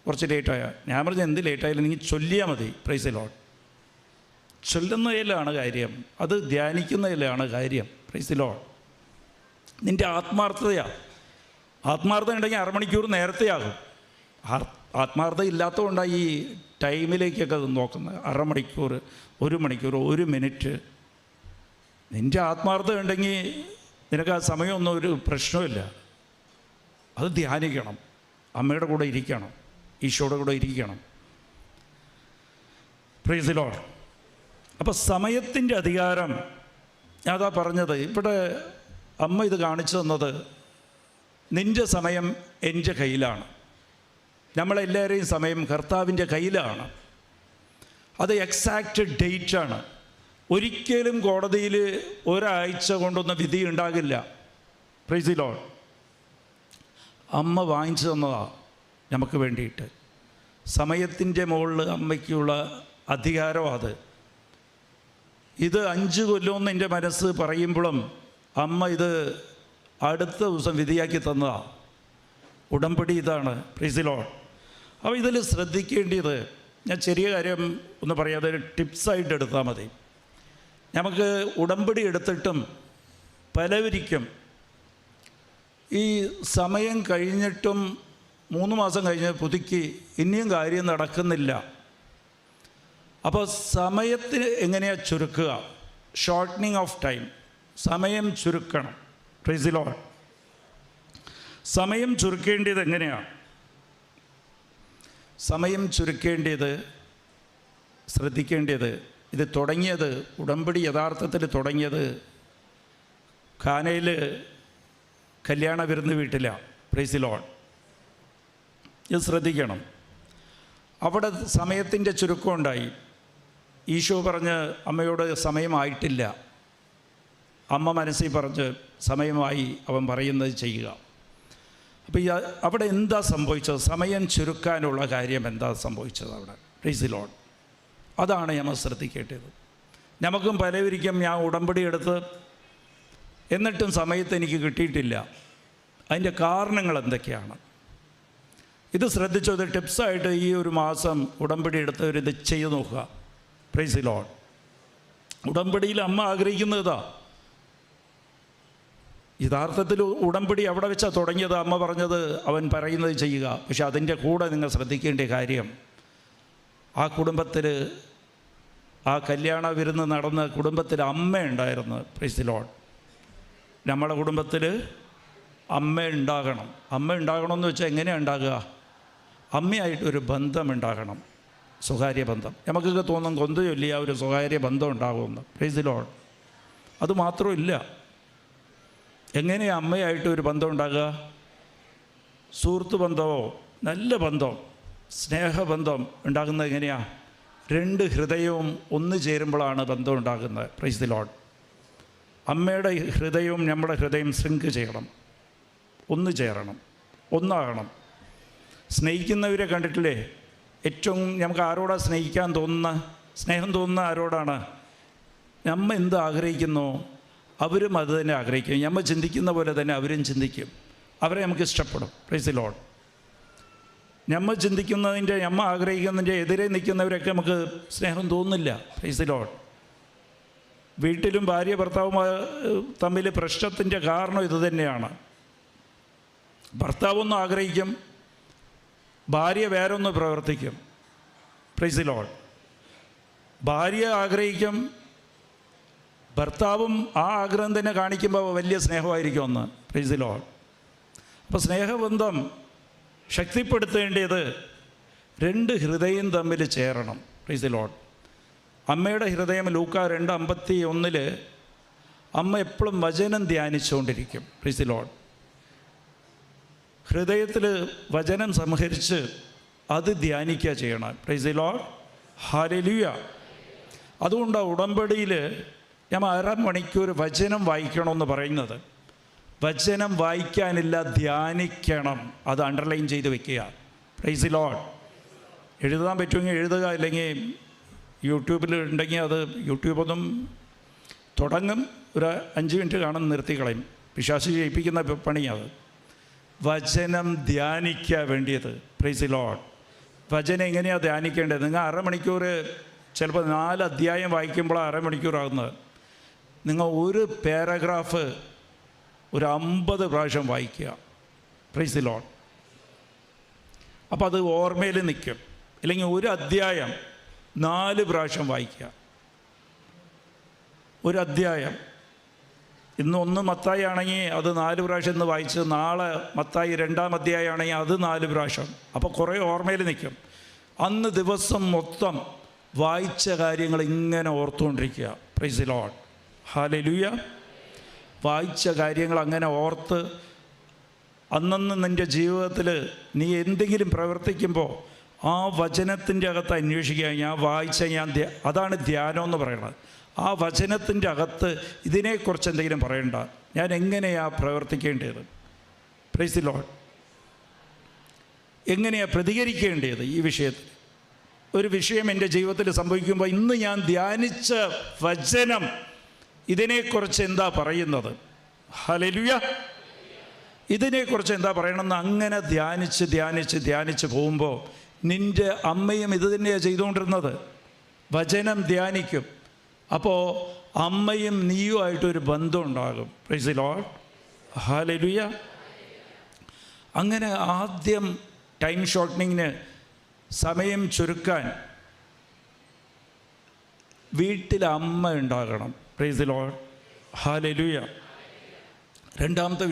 കുറച്ച് ലേറ്റായ. ഞാൻ പറഞ്ഞു, എന്ത് ലേറ്റായാലും നിങ്ങൾ ചൊല്ലിയാൽ മതി. Price the Lord. ചൊല്ലുന്നതിലാണ് കാര്യം, അത് ധ്യാനിക്കുന്നതിലാണ് കാര്യം. Price the Lord. നിൻ്റെ ആത്മാർത്ഥതയാണ്. ആത്മാർത്ഥത ഉണ്ടെങ്കിൽ അരമണിക്കൂർ നേരത്തെയാകും. ആത്മാർത്ഥത ഇല്ലാത്തതുകൊണ്ടാണ് ഈ ടൈമിലേക്കൊക്കെ നോക്കുന്നത്. അരമണിക്കൂർ, 1 മണിക്കൂർ, 1 മിനിറ്റ്. നിൻ്റെ ആത്മാർത്ഥത ഉണ്ടെങ്കിൽ നിനക്ക് ആ സമയമൊന്നും ഒരു പ്രശ്നമില്ല. അത് ധ്യാനിക്കണം, അമ്മയുടെ കൂടെ ഇരിക്കണം, ഈശോയുടെ കൂടെ ഇരിക്കണം. Price the Lord. അപ്പോൾ സമയത്തിൻ്റെ അധികാരം ഞാൻ അതാ പറഞ്ഞത്. ഇവിടെ അമ്മ ഇത് കാണിച്ചു തന്നത്, നിൻ്റെ സമയം എൻ്റെ കയ്യിലാണ്. നമ്മളെല്ലാവരെയും സമയം കർത്താവിൻ്റെ കയ്യിലാണ്. അത് എക്സാക്റ്റ് ഡേറ്റാണ്. ഒരിക്കലും കോടതിയിൽ ഒരാഴ്ച കൊണ്ടൊന്നും വിധി ഉണ്ടാകില്ല. Price the Lord. അമ്മ വാങ്ങിച്ചു തന്നതാണ് നമുക്ക് വേണ്ടിയിട്ട്. സമയത്തിൻ്റെ മുകളിൽ അമ്മയ്ക്കുള്ള അധികാരമാണ്. ഇത് 5 കൊല്ലമെന്ന് എൻ്റെ മനസ്സ് പറയുമ്പോഴും അമ്മ ഇത് അടുത്ത ദിവസം വിധിയാക്കി തന്നതാണ്. ഉടമ്പടി ഇതാണ്. Price the Lord. അപ്പോൾ ഇതിൽ ശ്രദ്ധിക്കേണ്ടത്, ഞാൻ ചെറിയ കാര്യം ഒന്ന് പറയാതെ ടിപ്സായിട്ട് എടുത്താൽ മതി. നമുക്ക് ഉടമ്പടി എടുത്തിട്ടും പലവരിക്കും ഈ സമയം കഴിഞ്ഞിട്ടും 3 മാസം കഴിഞ്ഞ് പുതുക്കി ഇനിയും കാര്യം നടക്കുന്നില്ല. അപ്പോൾ സമയത്തിന് എങ്ങനെയാണ് ചുരുക്കുക? Shortening of time. സമയം ചുരുക്കണം. Price the Lord. സമയം ചുരുക്കേണ്ടത് എങ്ങനെയാണ്? സമയം ചുരുക്കേണ്ടത്, ശ്രദ്ധിക്കേണ്ടത്, ഇത് തുടങ്ങിയത്, ഉടമ്പടി യഥാർത്ഥത്തിൽ തുടങ്ങിയത് കാനയിൽ കല്യാണ വിരുന്ന് വീട്ടിലാണ്. Price the Lord. ഇത് ശ്രദ്ധിക്കണം. അവിടെ സമയത്തിൻ്റെ ചുരുക്കമുണ്ടായി. ഈശോ പറഞ്ഞ് അമ്മയോട് സമയമായിട്ടില്ല. അമ്മ മനസ്സിൽ പറഞ്ഞ് സമയമായി അവൻ പറയുന്നത് ചെയ്യുക. അപ്പോൾ അവിടെ എന്താ സംഭവിച്ചത്? സമയം ചുരുക്കാനുള്ള കാര്യം എന്താ സംഭവിച്ചത് അവിടെ? Price the Lord. അതാണ് നമ്മൾ ശ്രദ്ധിക്കേണ്ടത്. നമുക്കും പലവരിക്കും ഞാൻ ഉടമ്പടി എടുത്ത് എന്നിട്ടും സമയത്ത് എനിക്ക് കിട്ടിയിട്ടില്ല. അതിൻ്റെ കാരണങ്ങൾ എന്തൊക്കെയാണ്? ഇത് ശ്രദ്ധിച്ചത് ടിപ്സായിട്ട് ഈ ഒരു മാസം ഉടമ്പടി എടുത്ത് ഒരു ഇത് ചെയ്ത് നോക്കുക. Price the Lord. ഉടമ്പടിയിൽ അമ്മ ആഗ്രഹിക്കുന്നതാ. യഥാർത്ഥത്തിൽ ഉടമ്പടി അവിടെ വെച്ചാണ് തുടങ്ങിയത്. അമ്മ പറഞ്ഞത് അവൻ പറയുന്നത് ചെയ്യുക. പക്ഷെ അതിൻ്റെ കൂടെ നിങ്ങൾ ശ്രദ്ധിക്കേണ്ട കാര്യം, ആ കുടുംബത്തിൽ ആ കല്യാണ വിരുന്ന് നടന്ന കുടുംബത്തിൽ അമ്മയുണ്ടായിരുന്നു. Price the Lord. നമ്മളെ കുടുംബത്തിൽ അമ്മ ഉണ്ടാകണം. അമ്മ ഉണ്ടാകണമെന്ന് വെച്ചാൽ എങ്ങനെയാണ് ഉണ്ടാകുക? അമ്മയായിട്ടൊരു ബന്ധം ഉണ്ടാകണം, സ്വകാര്യ ബന്ധം. നമുക്കൊക്കെ തോന്നും കൊന്ത ചൊല്ലി ആ ഒരു സ്വകാര്യ ബന്ധം ഉണ്ടാകുമെന്ന്. Price the Lord. അതുമാത്രമില്ല, എങ്ങനെയാണ് അമ്മയായിട്ട് ഒരു ബന്ധം ഉണ്ടാകുക? സുഹൃത്ത് ബന്ധമോ നല്ല ബന്ധം, സ്നേഹബന്ധം ഉണ്ടാകുന്നത് എങ്ങനെയാണ്? രണ്ട് ഹൃദയവും ഒന്ന് ചേരുമ്പോഴാണ് ബന്ധം ഉണ്ടാകുന്നത്. Price the Lord. അമ്മയുടെ ഹൃദയവും നമ്മുടെ ഹൃദയം സിങ്ക് ചെയ്യണം, ഒന്ന് ചേരണം, ഒന്നാകണം. സ്നേഹിക്കുന്നവരെ കണ്ടിട്ടില്ലേ? ഏറ്റവും നമുക്ക് ആരോടാണ് സ്നേഹിക്കാൻ തോന്നുന്ന, സ്നേഹം തോന്നുന്ന ആരോടാണ്? നമ്മ എന്ത് ആഗ്രഹിക്കുന്നു അവരും അത് തന്നെ ആഗ്രഹിക്കും. നമ്മൾ ചിന്തിക്കുന്ന പോലെ തന്നെ അവരും ചിന്തിക്കും. അവരെ നമുക്ക് ഇഷ്ടപ്പെടും. Price the Lord. നമ്മൾ ചിന്തിക്കുന്നതിൻ്റെ, നമ്മൾ ആഗ്രഹിക്കുന്നതിൻ്റെ എതിരെ നിൽക്കുന്നവരൊക്കെ നമുക്ക് സ്നേഹം തോന്നില്ല. Price the Lord. വീട്ടിലും ഭാര്യ ഭർത്താവും തമ്മിൽ പ്രശ്നത്തിൻ്റെ കാരണം ഇത് തന്നെയാണ്. ഭർത്താവൊന്നും ആഗ്രഹിക്കും, ഭാര്യ വേറൊന്ന് പ്രവർത്തിക്കും. Price the Lord. ഭാര്യ ആഗ്രഹിക്കും, ഭർത്താവും ആ ആഗ്രഹം തന്നെ കാണിക്കുമ്പോൾ വലിയ സ്നേഹമായിരിക്കും ഒന്ന്. Price the Lord. അപ്പോൾ സ്നേഹബന്ധം ശക്തിപ്പെടുത്തേണ്ടത് രണ്ട് ഹൃദയം തമ്മിൽ ചേരണം. Price the Lord. അമ്മയുടെ ഹൃദയം ലൂക്ക 2:51 അമ്മ എപ്പോഴും വചനം ധ്യാനിച്ചുകൊണ്ടിരിക്കും. Price the Lord. ഹൃദയത്തിൽ വചനം സംഹരിച്ച് അത് ധ്യാനിക്കുക ചെയ്യണം. Price the Lord. ഹല്ലേലൂയ. അതുകൊണ്ടാണ് ഉടമ്പടിയിൽ ഞാൻ 1/2 മണിക്കൂർ വചനം വായിക്കണമെന്ന് പറയുന്നത്. വചനം വായിക്കാനില്ല, ധ്യാനിക്കണം. അത് അണ്ടർലൈൻ ചെയ്ത് വെക്കുക. Price the Lord. എഴുതാൻ പറ്റുമെങ്കിൽ എഴുതുക, അല്ലെങ്കിൽ യൂട്യൂബിൽ ഉണ്ടെങ്കിൽ അത് യൂട്യൂബൊന്നും തുടങ്ങും, ഒരു 5 മിനിറ്റ് കാണും, നിർത്തിക്കളയും. പിശാച് ചെയ്യിപ്പിക്കുന്ന പണിയത്. വചനം ധ്യാനിക്കാൻ വേണ്ടിയത്. Price the Lord. വചനം എങ്ങനെയാണ് ധ്യാനിക്കേണ്ടത്? നിങ്ങൾ 1/2 മണിക്കൂർ, ചിലപ്പോൾ 4 അധ്യായം വായിക്കുമ്പോൾ 1/2 മണിക്കൂറാകുന്നത്. നിങ്ങൾ ഒരു പാരഗ്രാഫ് ഒരു 50 പ്രാവശ്യം വായിക്കുക. Price the Lord. അപ്പോൾ അത് ഓർമ്മയിൽ നിൽക്കും. അല്ലെങ്കിൽ ഒരു അധ്യായം 4 പ്രാവശ്യം വായിക്കുക. ഒരു അധ്യായം ഇന്ന് 1 മത്തായി ആണെങ്കിൽ അത് 4 പ്രാവശ്യം ഇന്ന് വായിച്ച്, നാളെ മത്തായി 2-ാം അധ്യായം ആണെങ്കിൽ അത് 4 പ്രാവശ്യം. അപ്പോൾ കുറേ ഓർമ്മയിൽ നിൽക്കും. അന്ന് ദിവസം മൊത്തം വായിച്ച കാര്യങ്ങൾ ഇങ്ങനെ ഓർത്തുകൊണ്ടിരിക്കുക. Praise the Lord. ഹല്ലേലൂയ. വായിച്ച കാര്യങ്ങൾ അങ്ങനെ ഓർത്ത് അന്നന്ന് നിൻ്റെ ജീവിതത്തിൽ നീ എന്തെങ്കിലും പ്രവർത്തിക്കുമ്പോൾ ആ വചനത്തിൻ്റെ അകത്ത് അന്വേഷിക്കുക. ഞാൻ വായിച്ച അതാണ് ധ്യാനം എന്ന് പറയുന്നത്. ആ വചനത്തിൻ്റെ അകത്ത് ഇതിനെക്കുറിച്ച് എന്തെങ്കിലും പറയണ്ട, ഞാൻ എങ്ങനെയാണ് പ്രവർത്തിക്കേണ്ടത്? Price the Lord. എങ്ങനെയാണ് പ്രതികരിക്കേണ്ടത് ഈ വിഷയത്തിൽ? ഒരു വിഷയം എൻ്റെ ജീവിതത്തിൽ സംഭവിക്കുമ്പോൾ ഇന്ന് ഞാൻ ധ്യാനിച്ച വചനം ഇതിനെക്കുറിച്ച് എന്താ പറയുന്നത്? ഹല്ലേലൂയ. ഇതിനെക്കുറിച്ച് എന്താ പറയണമെന്ന് അങ്ങനെ ധ്യാനിച്ച് ധ്യാനിച്ച് ധ്യാനിച്ച് പോകുമ്പോൾ നിൻ്റെ അമ്മയും ഇത് തന്നെയാണ് ചെയ്തുകൊണ്ടിരുന്നത്. വചനം ധ്യാനിക്കും. അപ്പോൾ അമ്മയും നീയുമായിട്ടൊരു ബന്ധം ഉണ്ടാകും. Price the Lord. ഹല്ലേലൂയ. അങ്ങനെ ആദ്യം ടൈം ഷോർട്ടനിങ്ങിന്, സമയം ചുരുക്കാൻ വീട്ടിൽ അമ്മ ഉണ്ടാകണം. Price the Lord. ഹല്ലേലൂയ. രണ്ടാമത്തെ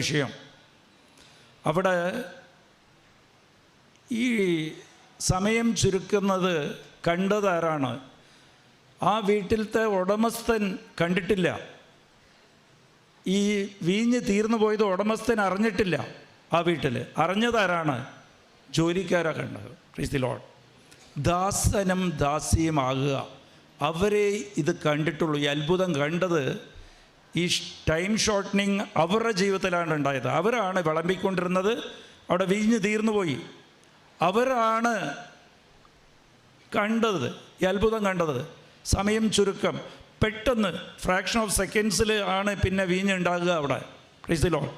വിഷയം അവിടെ ഈ സമയം ചുരുക്കുന്നത് കണ്ടതാരാണ്? ആ വീട്ടിലത്തെ ഉടമസ്ഥൻ കണ്ടിട്ടില്ല. ഈ വീഞ്ഞ് തീർന്നു പോയത് ഉടമസ്ഥൻ അറിഞ്ഞിട്ടില്ല. ആ വീട്ടിൽ. അറിഞ്ഞതാരാണ്? ജോലിക്കാരാ കണ്ടത്. Praise the Lord. ദാസനും ദാസിയുമാകുക, അവരെ ഇത് കണ്ടിട്ടുള്ളൂ. ഈ അത്ഭുതം കണ്ടത്, ഈ ടൈം ഷോർട്ടനിങ് അവരുടെ ജീവിതത്തിലാണ് ഉണ്ടായത്. അവരാണ് വിളമ്പിക്കൊണ്ടിരുന്നത്, അവിടെ വീഞ്ഞ് തീർന്നു പോയി. അവരാണ് കണ്ടത്, ഈ അത്ഭുതം കണ്ടത്. സമയം ചുരുക്കം, പെട്ടെന്ന് ഫ്രാക്ഷൻ ഓഫ് സെക്കൻഡ്സിൽ ആണ് പിന്നെ വീഞ്ഞ് ഉണ്ടാകുക അവിടെ. Price the Lord.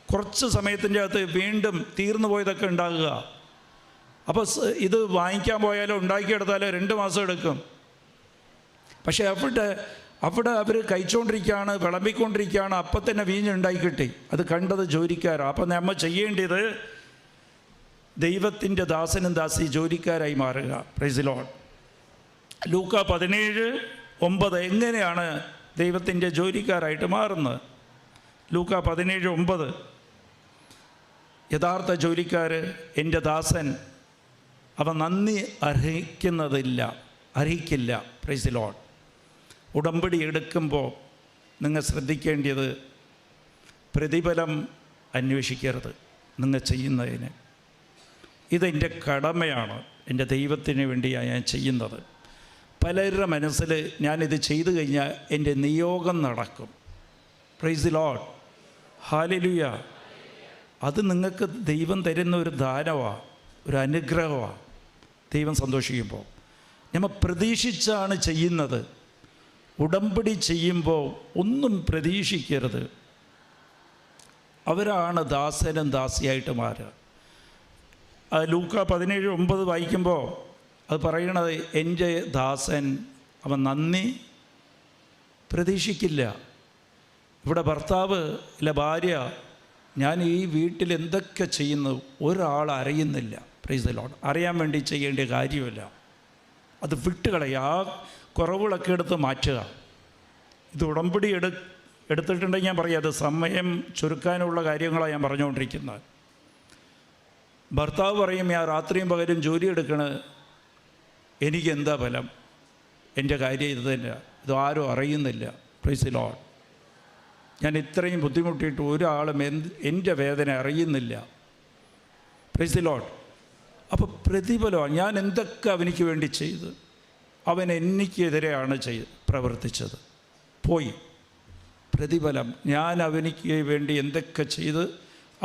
കുറച്ച് സമയത്തിൻ്റെ അകത്ത് വീണ്ടും തീർന്നു പോയതൊക്കെ ഉണ്ടാകുക. അപ്പോൾ ഇത് വാങ്ങിക്കാൻ പോയാലോ ഉണ്ടാക്കിയെടുത്താലോ 2 മാസം എടുക്കും. പക്ഷേ അവിടെ അവർ കഴിച്ചുകൊണ്ടിരിക്കുകയാണ്, വിളമ്പിക്കൊണ്ടിരിക്കുകയാണ്, അപ്പം തന്നെ വീഞ്ഞ് ഉണ്ടാക്കി കിട്ടി. അത് കണ്ടത് ജോലിക്കാരാണ്. അപ്പം നമ്മൾ ചെയ്യേണ്ടത് ദൈവത്തിൻ്റെ ദാസനും ദാസി ജോലിക്കാരായി മാറുക. Price the Lord. ലൂക്ക 17:9 എങ്ങനെയാണ് ദൈവത്തിൻ്റെ ജോലിക്കാരായിട്ട് മാറുന്നത്? ലൂക്ക 17:9 യഥാർത്ഥ ജോലിക്കാർ, എൻ്റെ ദാസൻ അവൻ നന്ദി അർഹിക്കില്ല. Price the Lord. ഉടമ്പടി എടുക്കുമ്പോൾ നിങ്ങൾ ശ്രദ്ധിക്കേണ്ടത്, പ്രതിഫലം അന്വേഷിക്കരുത് നിങ്ങൾ ചെയ്യുന്നതിന്. ഇതെൻ്റെ കടമയാണ്, എൻ്റെ ദൈവത്തിന് വേണ്ടിയാണ് ഞാൻ ചെയ്യുന്നത്. പലരുടെ മനസ്സിൽ ഞാനിത് ചെയ്തു കഴിഞ്ഞാൽ എൻ്റെ നിയോഗം നടക്കും. Price the Lord. ഹല്ലേലൂയ. അത് നിങ്ങൾക്ക് ദൈവം തരുന്ന ഒരു ദാനമാണ്, ഒരു അനുഗ്രഹമാണ്. ദൈവം സന്തോഷിക്കുമ്പോൾ നമ്മൾ പ്രതീക്ഷിച്ചാണ് ചെയ്യുന്നത്. ഉടമ്പടി ചെയ്യുമ്പോൾ ഒന്നും പ്രതീക്ഷിക്കരുത്. അവരാണ് ദാസനും ദാസിയായിട്ട് മാറുക. ലൂക്ക 17:9 വായിക്കുമ്പോൾ അത് പറയണത്, എൻ്റെ ദാസൻ അവൻ നന്ദി പ്രതീക്ഷിക്കില്ല. ഇവിടെ ഭർത്താവ് അല്ല ഭാര്യ, ഞാൻ ഈ വീട്ടിൽ എന്തൊക്കെ ചെയ്യുന്നു ഒരാൾ അറിയുന്നില്ല. Price the Lord. അറിയാൻ വേണ്ടി ചെയ്യേണ്ട കാര്യമില്ല. അത് വിട്ടുകളയുക, ആ കുറവുകളൊക്കെ എടുത്ത് മാറ്റുക. ഇത് ഉടമ്പടി എടുത്തിട്ടുണ്ടെങ്കിൽ ഞാൻ പറയാം, അത് സമയം ചുരുക്കാനുള്ള കാര്യങ്ങളാണ് ഞാൻ പറഞ്ഞുകൊണ്ടിരിക്കുന്നത്. ഭർത്താവ് പറയും, ഞാൻ രാത്രിയും പകലും ജോലി എടുക്കണത്, എനിക്കെന്താ ഫലം, എൻ്റെ കാര്യം ഇത് തന്നെ, ഇതാരും അറിയുന്നില്ല. Price the Lord. ഞാൻ ഇത്രയും ബുദ്ധിമുട്ടിയിട്ട് ഒരാളും എൻ്റെ വേദന അറിയുന്നില്ല. Price the Lord. അപ്പോൾ പ്രതിഫലമാണ്. ഞാൻ എന്തൊക്കെ അവനിക്ക് വേണ്ടി ചെയ്ത്, അവൻ എനിക്കെതിരെയാണ് പ്രവർത്തിച്ചത്, പോയി. പ്രതിഫലം, ഞാൻ അവനിക്ക് വേണ്ടി എന്തൊക്കെ ചെയ്ത്,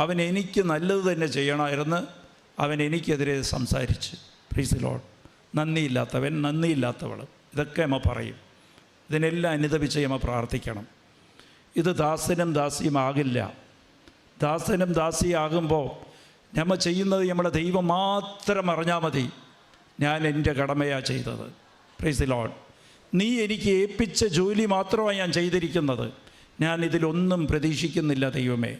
അവൻ എനിക്ക് നല്ലത് തന്നെ ചെയ്യണമായിരുന്നു, അവൻ എനിക്കെതിരെ സംസാരിച്ച്. Praise the Lord. നന്ദിയില്ലാത്തവൻ, നന്ദിയില്ലാത്തവൾ, ഇതൊക്കെ നമ്മൾ പറയും. ഇതിനെല്ലാം അനുദപിച്ച് നമ്മൾ പ്രാർത്ഥിക്കണം. ഇത് ദാസനും ദാസിയുമാകില്ല. ദാസനും ദാസിയാകുമ്പോൾ നമ്മൾ ചെയ്യുന്നത് നമ്മളെ ദൈവം മാത്രം അറിഞ്ഞാൽ മതി. ഞാൻ എൻ്റെ കടമയാണ് ചെയ്തത്. Price the Lord. നീ എനിക്ക് ഏൽപ്പിച്ച ജോലി മാത്രമാണ് ഞാൻ ചെയ്തിരിക്കുന്നത്. ഞാൻ ഇതിലൊന്നും പ്രതീക്ഷിക്കുന്നില്ല ദൈവമേ.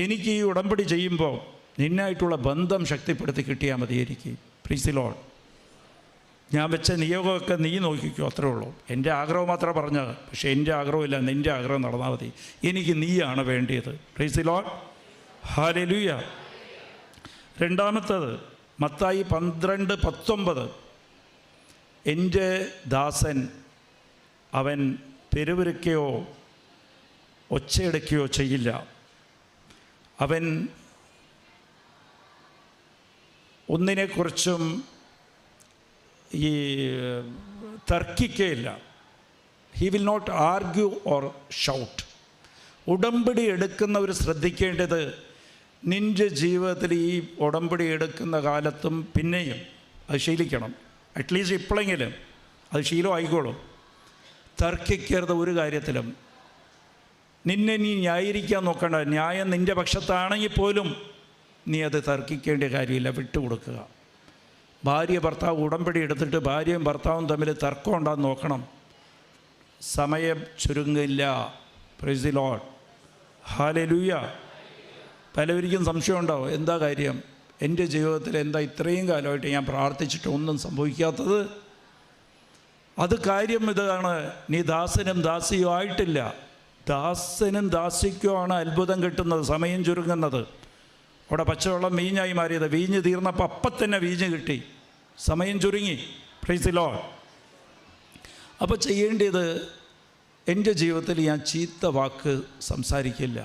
എനിക്ക് ഈ ഉടമ്പടി ചെയ്യുമ്പോൾ നിന്നായിട്ടുള്ള ബന്ധം ശക്തിപ്പെടുത്തി കിട്ടിയാൽ മതി എനിക്ക്. Price the Lord. ഞാൻ വെച്ച നിയോഗമൊക്കെ നീ നോക്കിക്കോ, അത്രേ ഉള്ളൂ. എൻ്റെ ആഗ്രഹം മാത്രമേ പറഞ്ഞത്. പക്ഷേ എൻ്റെ ആഗ്രഹമില്ല, നിൻ്റെ ആഗ്രഹം നടന്നാൽ മതി. എനിക്ക് നീയാണ് വേണ്ടിയത്. Price the Lord. ഹല്ലേലൂയ. രണ്ടാമത്തേത് മത്തായി 12:19 എൻ്റെ ദാസൻ അവൻ പെരുവിരക്കുകയോ ഒച്ചയെടുക്കുകയോ ചെയ്യില്ല, അവൻ ഒന്നിനെക്കുറിച്ചും ഈ തർക്കിക്കുകയില്ല. He will not argue or shout. ഉടമ്പടി എടുക്കുന്നവർ ശ്രദ്ധിക്കേണ്ടത്, നിൻ്റെ ജീവിതത്തിൽ ഈ ഉടമ്പടി എടുക്കുന്ന കാലത്തും പിന്നെയും അത് ശീലിക്കണം. അറ്റ്ലീസ്റ്റ് ഇപ്പോഴെങ്കിലും അത് ശീലമായിക്കോളും. തർക്കിക്കരുത് ഒരു കാര്യത്തിലും. നിന്നെ നീ ന്യായീകരിക്കാൻ നോക്കണ്ട. ന്യായം നിൻ്റെ പക്ഷത്താണെങ്കിൽ പോലും നീ അത് തർക്കിക്കേണ്ട കാര്യമില്ല, വിട്ടുകൊടുക്കുക. ഭാര്യ ഭർത്താവ് ഉടമ്പടി എടുത്തിട്ട് ഭാര്യയും ഭർത്താവും തമ്മിൽ തർക്കം ഉണ്ടാകുന്ന നോക്കണം. സമയം ചുരുങ്ങില്ല. Praise the Lord. ഹല്ലേലൂയ. പലവർക്കും സംശയം ഉണ്ടാവും, എന്താ കാര്യം, എൻ്റെ ജീവിതത്തിൽ എന്താ ഇത്രയും കാലമായിട്ട് ഞാൻ പ്രാർത്ഥിച്ചിട്ട് ഒന്നും സംഭവിക്കാത്തത്? അത് കാര്യം ഇതാണ്, നീ ദാസനും ദാസിയോ ആയിട്ടില്ല. ദാസനും ദാസിക്കുമാണ് അത്ഭുതം കിട്ടുന്നത്, സമയം ചുരുങ്ങുന്നത്. അവിടെ പച്ചവെള്ളം വീഞ്ഞായി മാറിയത്, വീഞ്ഞ് തീർന്നപ്പോൾ അപ്പം തന്നെ വീഞ്ഞ് കിട്ടി, സമയം ചുരുങ്ങി. Price the Lord. അപ്പോൾ ചെയ്യേണ്ടത്, എൻ്റെ ജീവിതത്തിൽ ഞാൻ ചീത്ത വാക്ക് സംസാരിക്കില്ല,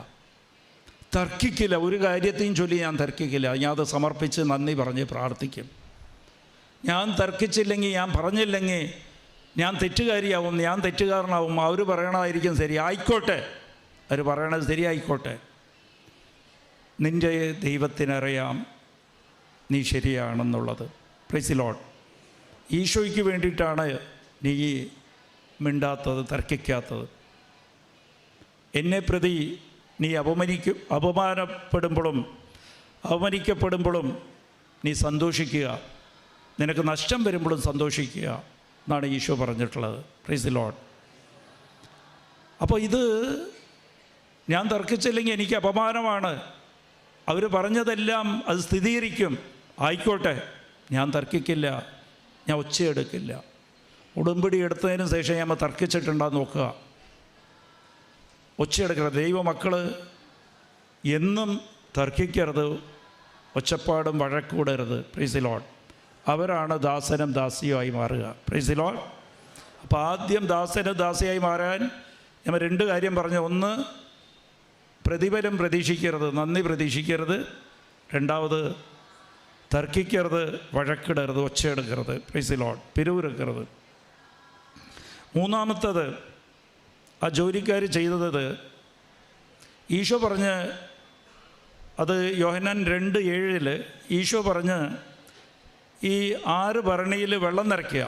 തർക്കിക്കില്ല, ഒരു കാര്യത്തെയും ചൊല്ലി ഞാൻ തർക്കിക്കില്ല. ഞാൻ അത് സമർപ്പിച്ച് നന്ദി പറഞ്ഞ് പ്രാർത്ഥിക്കും. ഞാൻ തർക്കിച്ചില്ലെങ്കിൽ, ഞാൻ പറഞ്ഞില്ലെങ്കിൽ ഞാൻ തെറ്റുകാരിയാവും, ഞാൻ തെറ്റുകാരനാവും. അവർ പറയണതായിരിക്കും ശരി, ആയിക്കോട്ടെ, അവർ പറയണത് ശരിയായിക്കോട്ടെ. നിൻ്റെ ദൈവത്തിനറിയാം നീ ശരിയാണെന്നുള്ളത്. Price the Lord. ഈശോയ്ക്ക് വേണ്ടിയിട്ടാണ് നീ മിണ്ടാത്തത്, തർക്കിക്കാത്തത്. എന്നെ പ്രതി നീ അവമാനിക്കപ്പെടുമ്പോഴും നീ സന്തോഷിക്കുക, നിനക്ക് നഷ്ടം വരുമ്പോഴും സന്തോഷിക്കുക എന്നാണ് ഈശോ പറഞ്ഞിട്ടുള്ളത്. Price the Lord. അപ്പോൾ ഇത് ഞാൻ തർക്കിച്ചില്ലെങ്കിൽ എനിക്ക് അപമാനമാണ്, അവർ പറഞ്ഞതെല്ലാം അത് സ്ഥിരീകരിക്കും, ആയിക്കോട്ടെ, ഞാൻ തർക്കിക്കില്ല, ഞാൻ ഒച്ചയെടുക്കില്ല. ഉടമ്പടി എടുത്തതിന് ശേഷം നമ്മൾ തർക്കിച്ചിട്ടുണ്ടാന്ന് നോക്കുക. ഒച്ചയെടുക്കരുത്. ദൈവമക്കൾ എന്നും തർക്കിക്കരുത്, ഒച്ചപ്പാടും വഴക്കൂടരുത്. Price the Lord. അവരാണ് ദാസനും ദാസിയുമായി മാറുക. Price the Lord. അപ്പോൾ ആദ്യം ദാസനും ദാസിയായി മാറാൻ നമ്മൾ 2 കാര്യം പറഞ്ഞു. ഒന്ന്, പ്രതിഫലം പ്രതീക്ഷിക്കരുത്, നന്ദി പ്രതീക്ഷിക്കരുത്. 2ാമത്, തർക്കിക്കരുത്, വഴക്കിടരുത്, ഒച്ചയെടുക്കരുത്. Praise the Lord. പിരിവിറുക്കരുത്. 3ാമത്തത്, ആ ജോലിക്കാർ ചെയ്തത് ഈശോ പറഞ്ഞ്, അത് യോഹന്നാൻ 2:7 ഈശോ പറഞ്ഞ് ഈ 6 ഭരണിയിൽ വെള്ളം നിറയ്ക്കുക.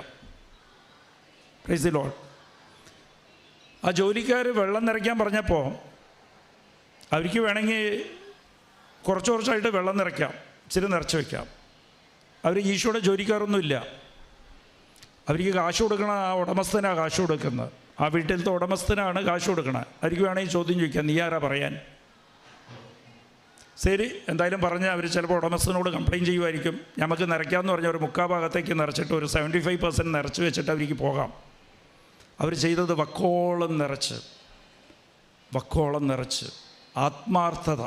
Price the Lord. ആ ജോലിക്കാർ വെള്ളം നിറയ്ക്കാൻ പറഞ്ഞപ്പോൾ അവർക്ക് വേണമെങ്കിൽ കുറച്ചായിട്ട് വെള്ളം നിറയ്ക്കാം, ഇച്ചിരി നിറച്ച് വയ്ക്കാം. അവർ ഈശോയുടെ ജോലിക്കാരൊന്നുമില്ല. അവർക്ക് കാശ് കൊടുക്കണ ആ ഉടമസ്ഥനാണ് കാശ് കൊടുക്കുന്നത്. ആ വീട്ടിലത്തെ ഉടമസ്ഥനാണ് കാശ് കൊടുക്കണത്. അവർക്ക് വേണമെങ്കിൽ ചോദ്യം ചോദിക്കാം, നീ ആരാ പറയാൻ? ശരി, എന്തായാലും പറഞ്ഞ് അവർ ചിലപ്പോൾ ഉടമസ്ഥനോട് കംപ്ലയിൻറ്റ് ചെയ്യുമായിരിക്കും. നമുക്ക് നിറയ്ക്കാമെന്ന് പറഞ്ഞാൽ ഒരു 3/4 ഭാഗത്തേക്ക് നിറച്ചിട്ട് ഒരു 75% നിറച്ച് വെച്ചിട്ട് അവർക്ക് പോകാം. അവർ ചെയ്തത് വക്കോളം നിറച്ച് ആത്മാർത്ഥത.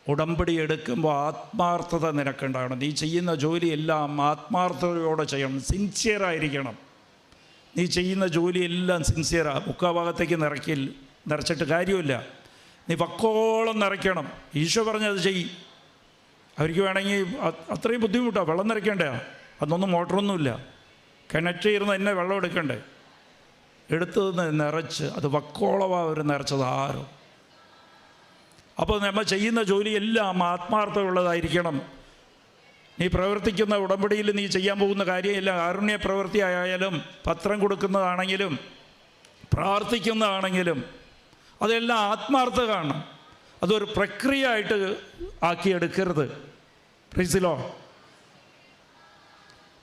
ഉടമ്പടി എടുക്കുമ്പോൾ ആത്മാർത്ഥത നിനക്കുണ്ടാകണം. നീ ചെയ്യുന്ന ജോലിയെല്ലാം ആത്മാർത്ഥതയോടെ ചെയ്യണം, സിൻസിയറായിരിക്കണം. നീ ചെയ്യുന്ന ജോലിയെല്ലാം സിൻസിയറാണ്. 3/4 ഭാഗത്തേക്ക് നിറച്ചിട്ട് കാര്യമില്ല. നീ വക്കോളം നിറയ്ക്കണം. ഈശോ പറഞ്ഞത് ചെയ്യും. അവർക്ക് വേണമെങ്കിൽ അത്രയും ബുദ്ധിമുട്ടാണ്, വെള്ളം നിറയ്ക്കേണ്ടേ. അതൊന്നും മോട്ടറൊന്നുമില്ല, കിണറ്റ് ഇരുന്ന് തന്നെ വെള്ളം എടുക്കണ്ടേ. എടുത്തത് നിറച്ച്, അത് വക്കോളമാണ് അവർ നിറച്ചത്. ആരും. അപ്പോൾ നമ്മൾ ചെയ്യുന്ന ജോലിയെല്ലാം ആത്മാർത്ഥമുള്ളതായിരിക്കണം. നീ പ്രവർത്തിക്കുന്ന ഉടമ്പടിയിൽ നീ ചെയ്യാൻ പോകുന്ന കാര്യമെല്ലാം കാരുണ്യ പ്രവൃത്തി ആയാലും, പത്രം കൊടുക്കുന്നതാണെങ്കിലും, പ്രാർത്ഥിക്കുന്നതാണെങ്കിലും അതെല്ലാം ആത്മാർത്ഥത കാണണം. അതൊരു പ്രക്രിയ ആയിട്ട് ആക്കിയെടുക്കരുത്. Price the Lord.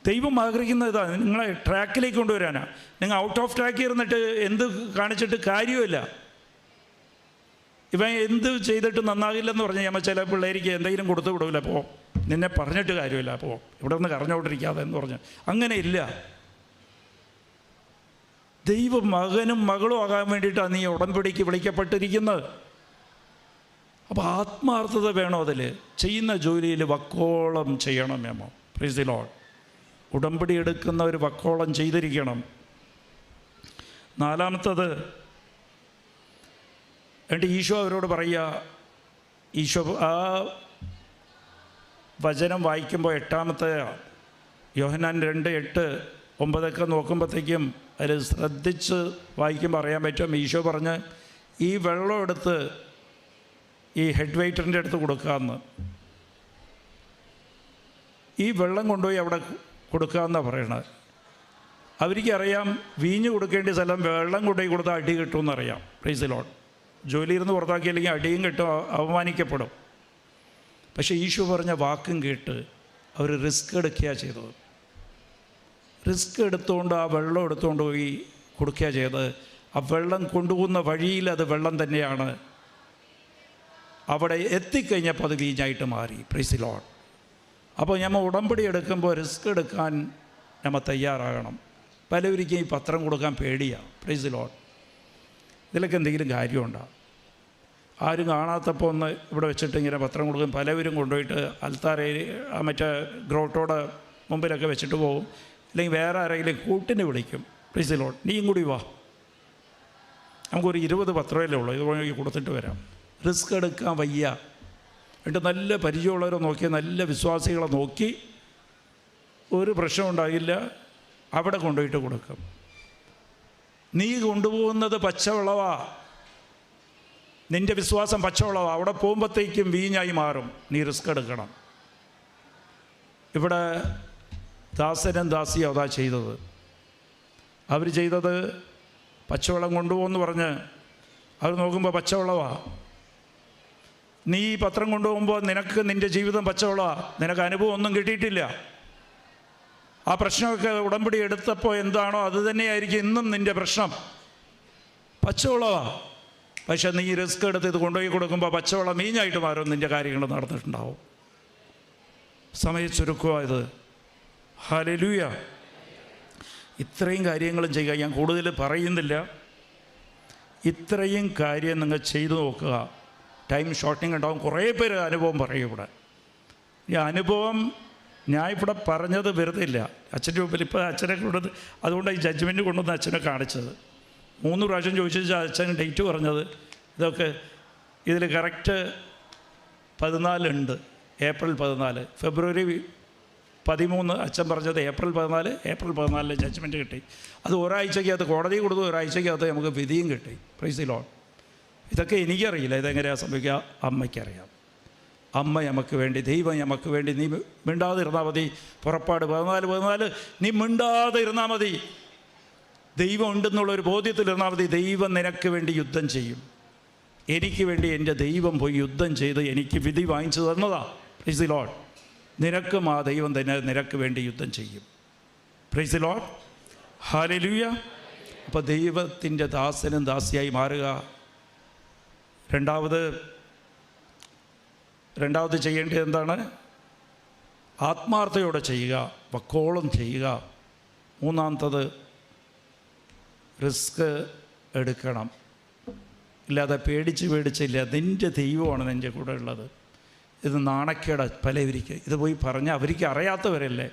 ദൈവം ആഗ്രഹിക്കുന്ന ഇതാണ്, നിങ്ങളെ ട്രാക്കിലേക്ക് കൊണ്ടുവരാനാണ്. നിങ്ങൾ ഔട്ട് ഓഫ് ട്രാക്ക് ഇരുന്നിട്ട് എന്ത് കാണിച്ചിട്ട് കാര്യമില്ല. ഇവൻ എന്ത് ചെയ്തിട്ട് നന്നാകില്ലെന്ന് പറഞ്ഞ് നമ്മൾ ചില പിള്ളേർക്ക് എന്തെങ്കിലും കൊടുത്തു വിടില്ല. അപ്പോൾ നിന്നെ പറഞ്ഞിട്ട് കാര്യമില്ല, അപ്പോൾ ഇവിടെ നിന്ന് കറഞ്ഞുകൊണ്ടിരിക്കാതെ എന്ന് പറഞ്ഞ് അങ്ങനെ ഇല്ല. ദൈവ മകനും മകളും ആകാൻ വേണ്ടിയിട്ടാണ് നീ ഉടമ്പടിക്ക് വിളിക്കപ്പെട്ടിരിക്കുന്നത്. അപ്പോൾ ആത്മാർത്ഥത വേണം. അതിൽ ചെയ്യുന്ന ജോലിയിൽ വക്കോളം ചെയ്യണം വേമോ. Price the Lord. ഉടമ്പടി എടുക്കുന്നവർ വക്കോളം ചെയ്തിരിക്കണം. 4ാമത്തത്, എന്നിട്ട് ഈശോ അവരോട് പറയുക, ഈശോ ആ വചനം വായിക്കുമ്പോൾ 8ാമത്തെ യോഹന്നാൻ 2:8-9 നോക്കുമ്പോഴത്തേക്കും അതിൽ ശ്രദ്ധിച്ച് വായിക്കുമ്പോൾ അറിയാൻ പറ്റും. ഈശോ പറഞ്ഞ് ഈ വെള്ളം എടുത്ത് ഈ ഹെഡ് വെയ്റ്ററിൻ്റെ അടുത്ത് കൊടുക്കാമെന്ന്. ഈ വെള്ളം കൊണ്ടുപോയി അവിടെ കൊടുക്കാമെന്നാണ് പറയണത്. അവർക്കറിയാം വീഞ്ഞ് കൊടുക്കേണ്ട സ്ഥലം വെള്ളം കൊണ്ടുപോയി കൊടുത്താൽ അടി കിട്ടുമെന്നറിയാം. Praise the Lord. ജോലിയിരുന്ന് പുറത്താക്കിയില്ലെങ്കിൽ അടിയും കിട്ടും, അവമാനിക്കപ്പെടും. പക്ഷേ ഈശോ പറഞ്ഞ വാക്കും കേട്ട് അവർ റിസ്ക് എടുക്കുകയാണ് ചെയ്തത്. റിസ്ക് എടുത്തുകൊണ്ട് ആ വെള്ളം എടുത്തുകൊണ്ട് പോയി കൊടുക്കുക ചെയ്തത്. ആ വെള്ളം കൊണ്ടുപോകുന്ന വഴിയിൽ അത് വെള്ളം തന്നെയാണ്. അവിടെ എത്തിക്കഴിഞ്ഞപ്പോൾ അത് വീഞ്ഞായിട്ട് മാറി. Price the Lord. അപ്പോൾ നമ്മൾ ഉടമ്പടി എടുക്കുമ്പോൾ റിസ്ക് എടുക്കാൻ നമ്മൾ തയ്യാറാകണം. പലവരിക്കും ഈ പത്രം കൊടുക്കാൻ പേടിയാണ്. Price the Lord. ഇതിലൊക്കെ എന്തെങ്കിലും കാര്യമുണ്ടോ? ആരും കാണാത്തപ്പോൾ ഒന്ന് ഇവിടെ വെച്ചിട്ട് ഇങ്ങനെ പത്രം കൊടുക്കും. പലവരും കൊണ്ടുപോയിട്ട് അൽത്താരയിൽ മറ്റേ ഗ്രോട്ടോടെ മുമ്പിലൊക്കെ വെച്ചിട്ട് പോകും. അല്ലെങ്കിൽ വേറെ ആരെങ്കിലും കൂട്ടിന് വിളിക്കും. Price the Lord. നീയും കൂടി വാ, നമുക്കൊരു 20 പത്രമല്ലേ ഉള്ളൂ, ഇത് കൊടുത്തിട്ട് വരാം. റിസ്ക് എടുക്കാൻ വയ്യ. എന്നിട്ട് നല്ല പരിചയമുള്ളവരെ നോക്കി, നല്ല വിശ്വാസികളെ നോക്കി, ഒരു പ്രശ്നം ഉണ്ടാകില്ല, അവിടെ കൊണ്ടുപോയിട്ട് കൊടുക്കും. നീ കൊണ്ടുപോകുന്നത് പച്ചവെള്ളവാ, നിൻ്റെ വിശ്വാസം പച്ചവെള്ളവാ. അവിടെ പോകുമ്പോഴത്തേക്കും വീഞ്ഞായി മാറും. നീ റിസ്ക് എടുക്കണം. ഇവിടെ ദാസനും ദാസിയും അതാ ചെയ്തത്. അവർ ചെയ്തത് പച്ചവെള്ളം കൊണ്ടുപോകുമെന്ന് പറഞ്ഞ് അവർ നോക്കുമ്പോൾ പച്ചവെള്ളമാണ്. നീ ഈ പത്രം കൊണ്ടുപോകുമ്പോൾ നിനക്ക് നിൻ്റെ ജീവിതം പച്ചവെള്ളമാണ്, നിനക്ക് അനുഭവം ഒന്നും കിട്ടിയിട്ടില്ല. ആ പ്രശ്നമൊക്കെ ഉടമ്പടി എടുത്തപ്പോൾ എന്താണോ അത് തന്നെയായിരിക്കും ഇന്നും നിൻ്റെ പ്രശ്നം, പച്ചവെള്ളമാണ്. പക്ഷെ നീ റിസ്ക് എടുത്ത് ഇത് കൊണ്ടുപോയി കൊടുക്കുമ്പോൾ പച്ചവെള്ളം മീഞ്ഞായിട്ട് മാറും, നിൻ്റെ കാര്യങ്ങൾ നടന്നിട്ടുണ്ടാവും. സമയം ചുരുക്കുക ഇത്. ഹല്ലേലൂയ. ഇത്രയും കാര്യങ്ങളും ചെയ്യുക. ഞാൻ കൂടുതൽ പറയുന്നില്ല. ഇത്രയും കാര്യം നിങ്ങൾ ചെയ്തു നോക്കുക. ടൈം ഷോർട്ടിങ് ഉണ്ടാവും. കുറേ പേര് അനുഭവം പറയും ഇവിടെ. ഈ അനുഭവം ഞാൻ ഇവിടെ പറഞ്ഞത് വെറുതെ ഇല്ല. അച്ഛൻ്റെ മുമ്പിൽ ഇപ്പോൾ അച്ഛനെ കൊണ്ടത്, അതുകൊണ്ടാണ് ഈ ജഡ്ജ്മെൻറ്റ് കൊണ്ടുവന്ന് അച്ഛനെ കാണിച്ചത്. 3 പ്രാവശ്യം ചോദിച്ചാൽ അച്ഛൻ ഡേറ്റ് പറഞ്ഞത്. ഇതൊക്കെ ഇതിൽ കറക്റ്റ് 14 ഉണ്ട്. ഏപ്രിൽ 14. ഫെബ്രുവരി 13 അച്ഛൻ പറഞ്ഞത് ഏപ്രിൽ 14. ഏപ്രിൽ 14 ജഡ്ജ്മെൻറ്റ് കിട്ടി. അത് ഒരാഴ്ചക്കകത്ത് കോടതി കൊടുത്തു, ഒരാഴ്ചക്കകത്ത് നമുക്ക് വിധിയും കിട്ടി. Price the Lord. ഇതൊക്കെ എനിക്കറിയില്ല, ഇതെങ്ങനെയാണ് സംഭവിക്കുക. അമ്മയ്ക്കറിയാം. അമ്മ നമുക്ക് വേണ്ടി, ദൈവം നമുക്ക് വേണ്ടി. നീ മിണ്ടാതിരുന്നാൽ മതി. പുറപ്പാട് 14 നീ മിണ്ടാതിരുന്നാൽ മതി. ദൈവം ഉണ്ടെന്നുള്ളൊരു ബോധ്യത്തിലിരുന്നാൽ മതി. ദൈവം നിനക്ക് വേണ്ടി യുദ്ധം ചെയ്യും. എനിക്ക് വേണ്ടി എൻ്റെ ദൈവം പോയി യുദ്ധം ചെയ്ത് എനിക്ക് വിധി വാങ്ങിച്ചു തന്നതാ. Price the Lord. നിനക്കും ആ ദൈവം തന്നെ നിനക്ക് വേണ്ടി യുദ്ധം ചെയ്യും. Price the Lord. ഹല്ലേലൂയ. അപ്പോൾ ദൈവത്തിൻ്റെ ദാസനും ദാസിയായി മാറുക. രണ്ടാമത് ചെയ്യേണ്ടത് എന്താണ്? ആത്മാർത്ഥയോടെ ചെയ്യുക, വക്കോളം ചെയ്യുക. മൂന്നാമത്തത് റിസ്ക് എടുക്കണം. ഇല്ലാതെ പേടിച്ചില്ല. നിൻ്റെ ദൈവമാണ് നിൻ്റെ കൂടെ ഉള്ളത്. ഇത് നാണക്കേട പലവർക്ക്. ഇത് പോയി പറഞ്ഞാൽ അവർക്ക് അറിയാത്തവരല്ലേ,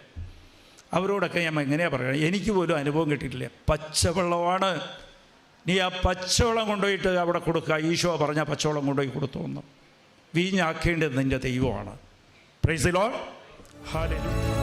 അവരോടൊക്കെ ഞാൻ എങ്ങനെയാണ് പറയുക? എനിക്ക് പോലും അനുഭവം കിട്ടിയിട്ടില്ല. പച്ചവെള്ളമാണ്. നീ ആ പച്ചവെള്ളം കൊണ്ടുപോയിട്ട് അവിടെ കൊടുക്കുക. ഈശോ പറഞ്ഞാൽ പച്ചവെള്ളം കൊണ്ടുപോയി കൊടുത്തോന്ന്. വീഞ്ഞാക്കേണ്ടത് നിൻ്റെ ദൈവമാണ്. Price the Lord. ഹല്ലേലൂയ.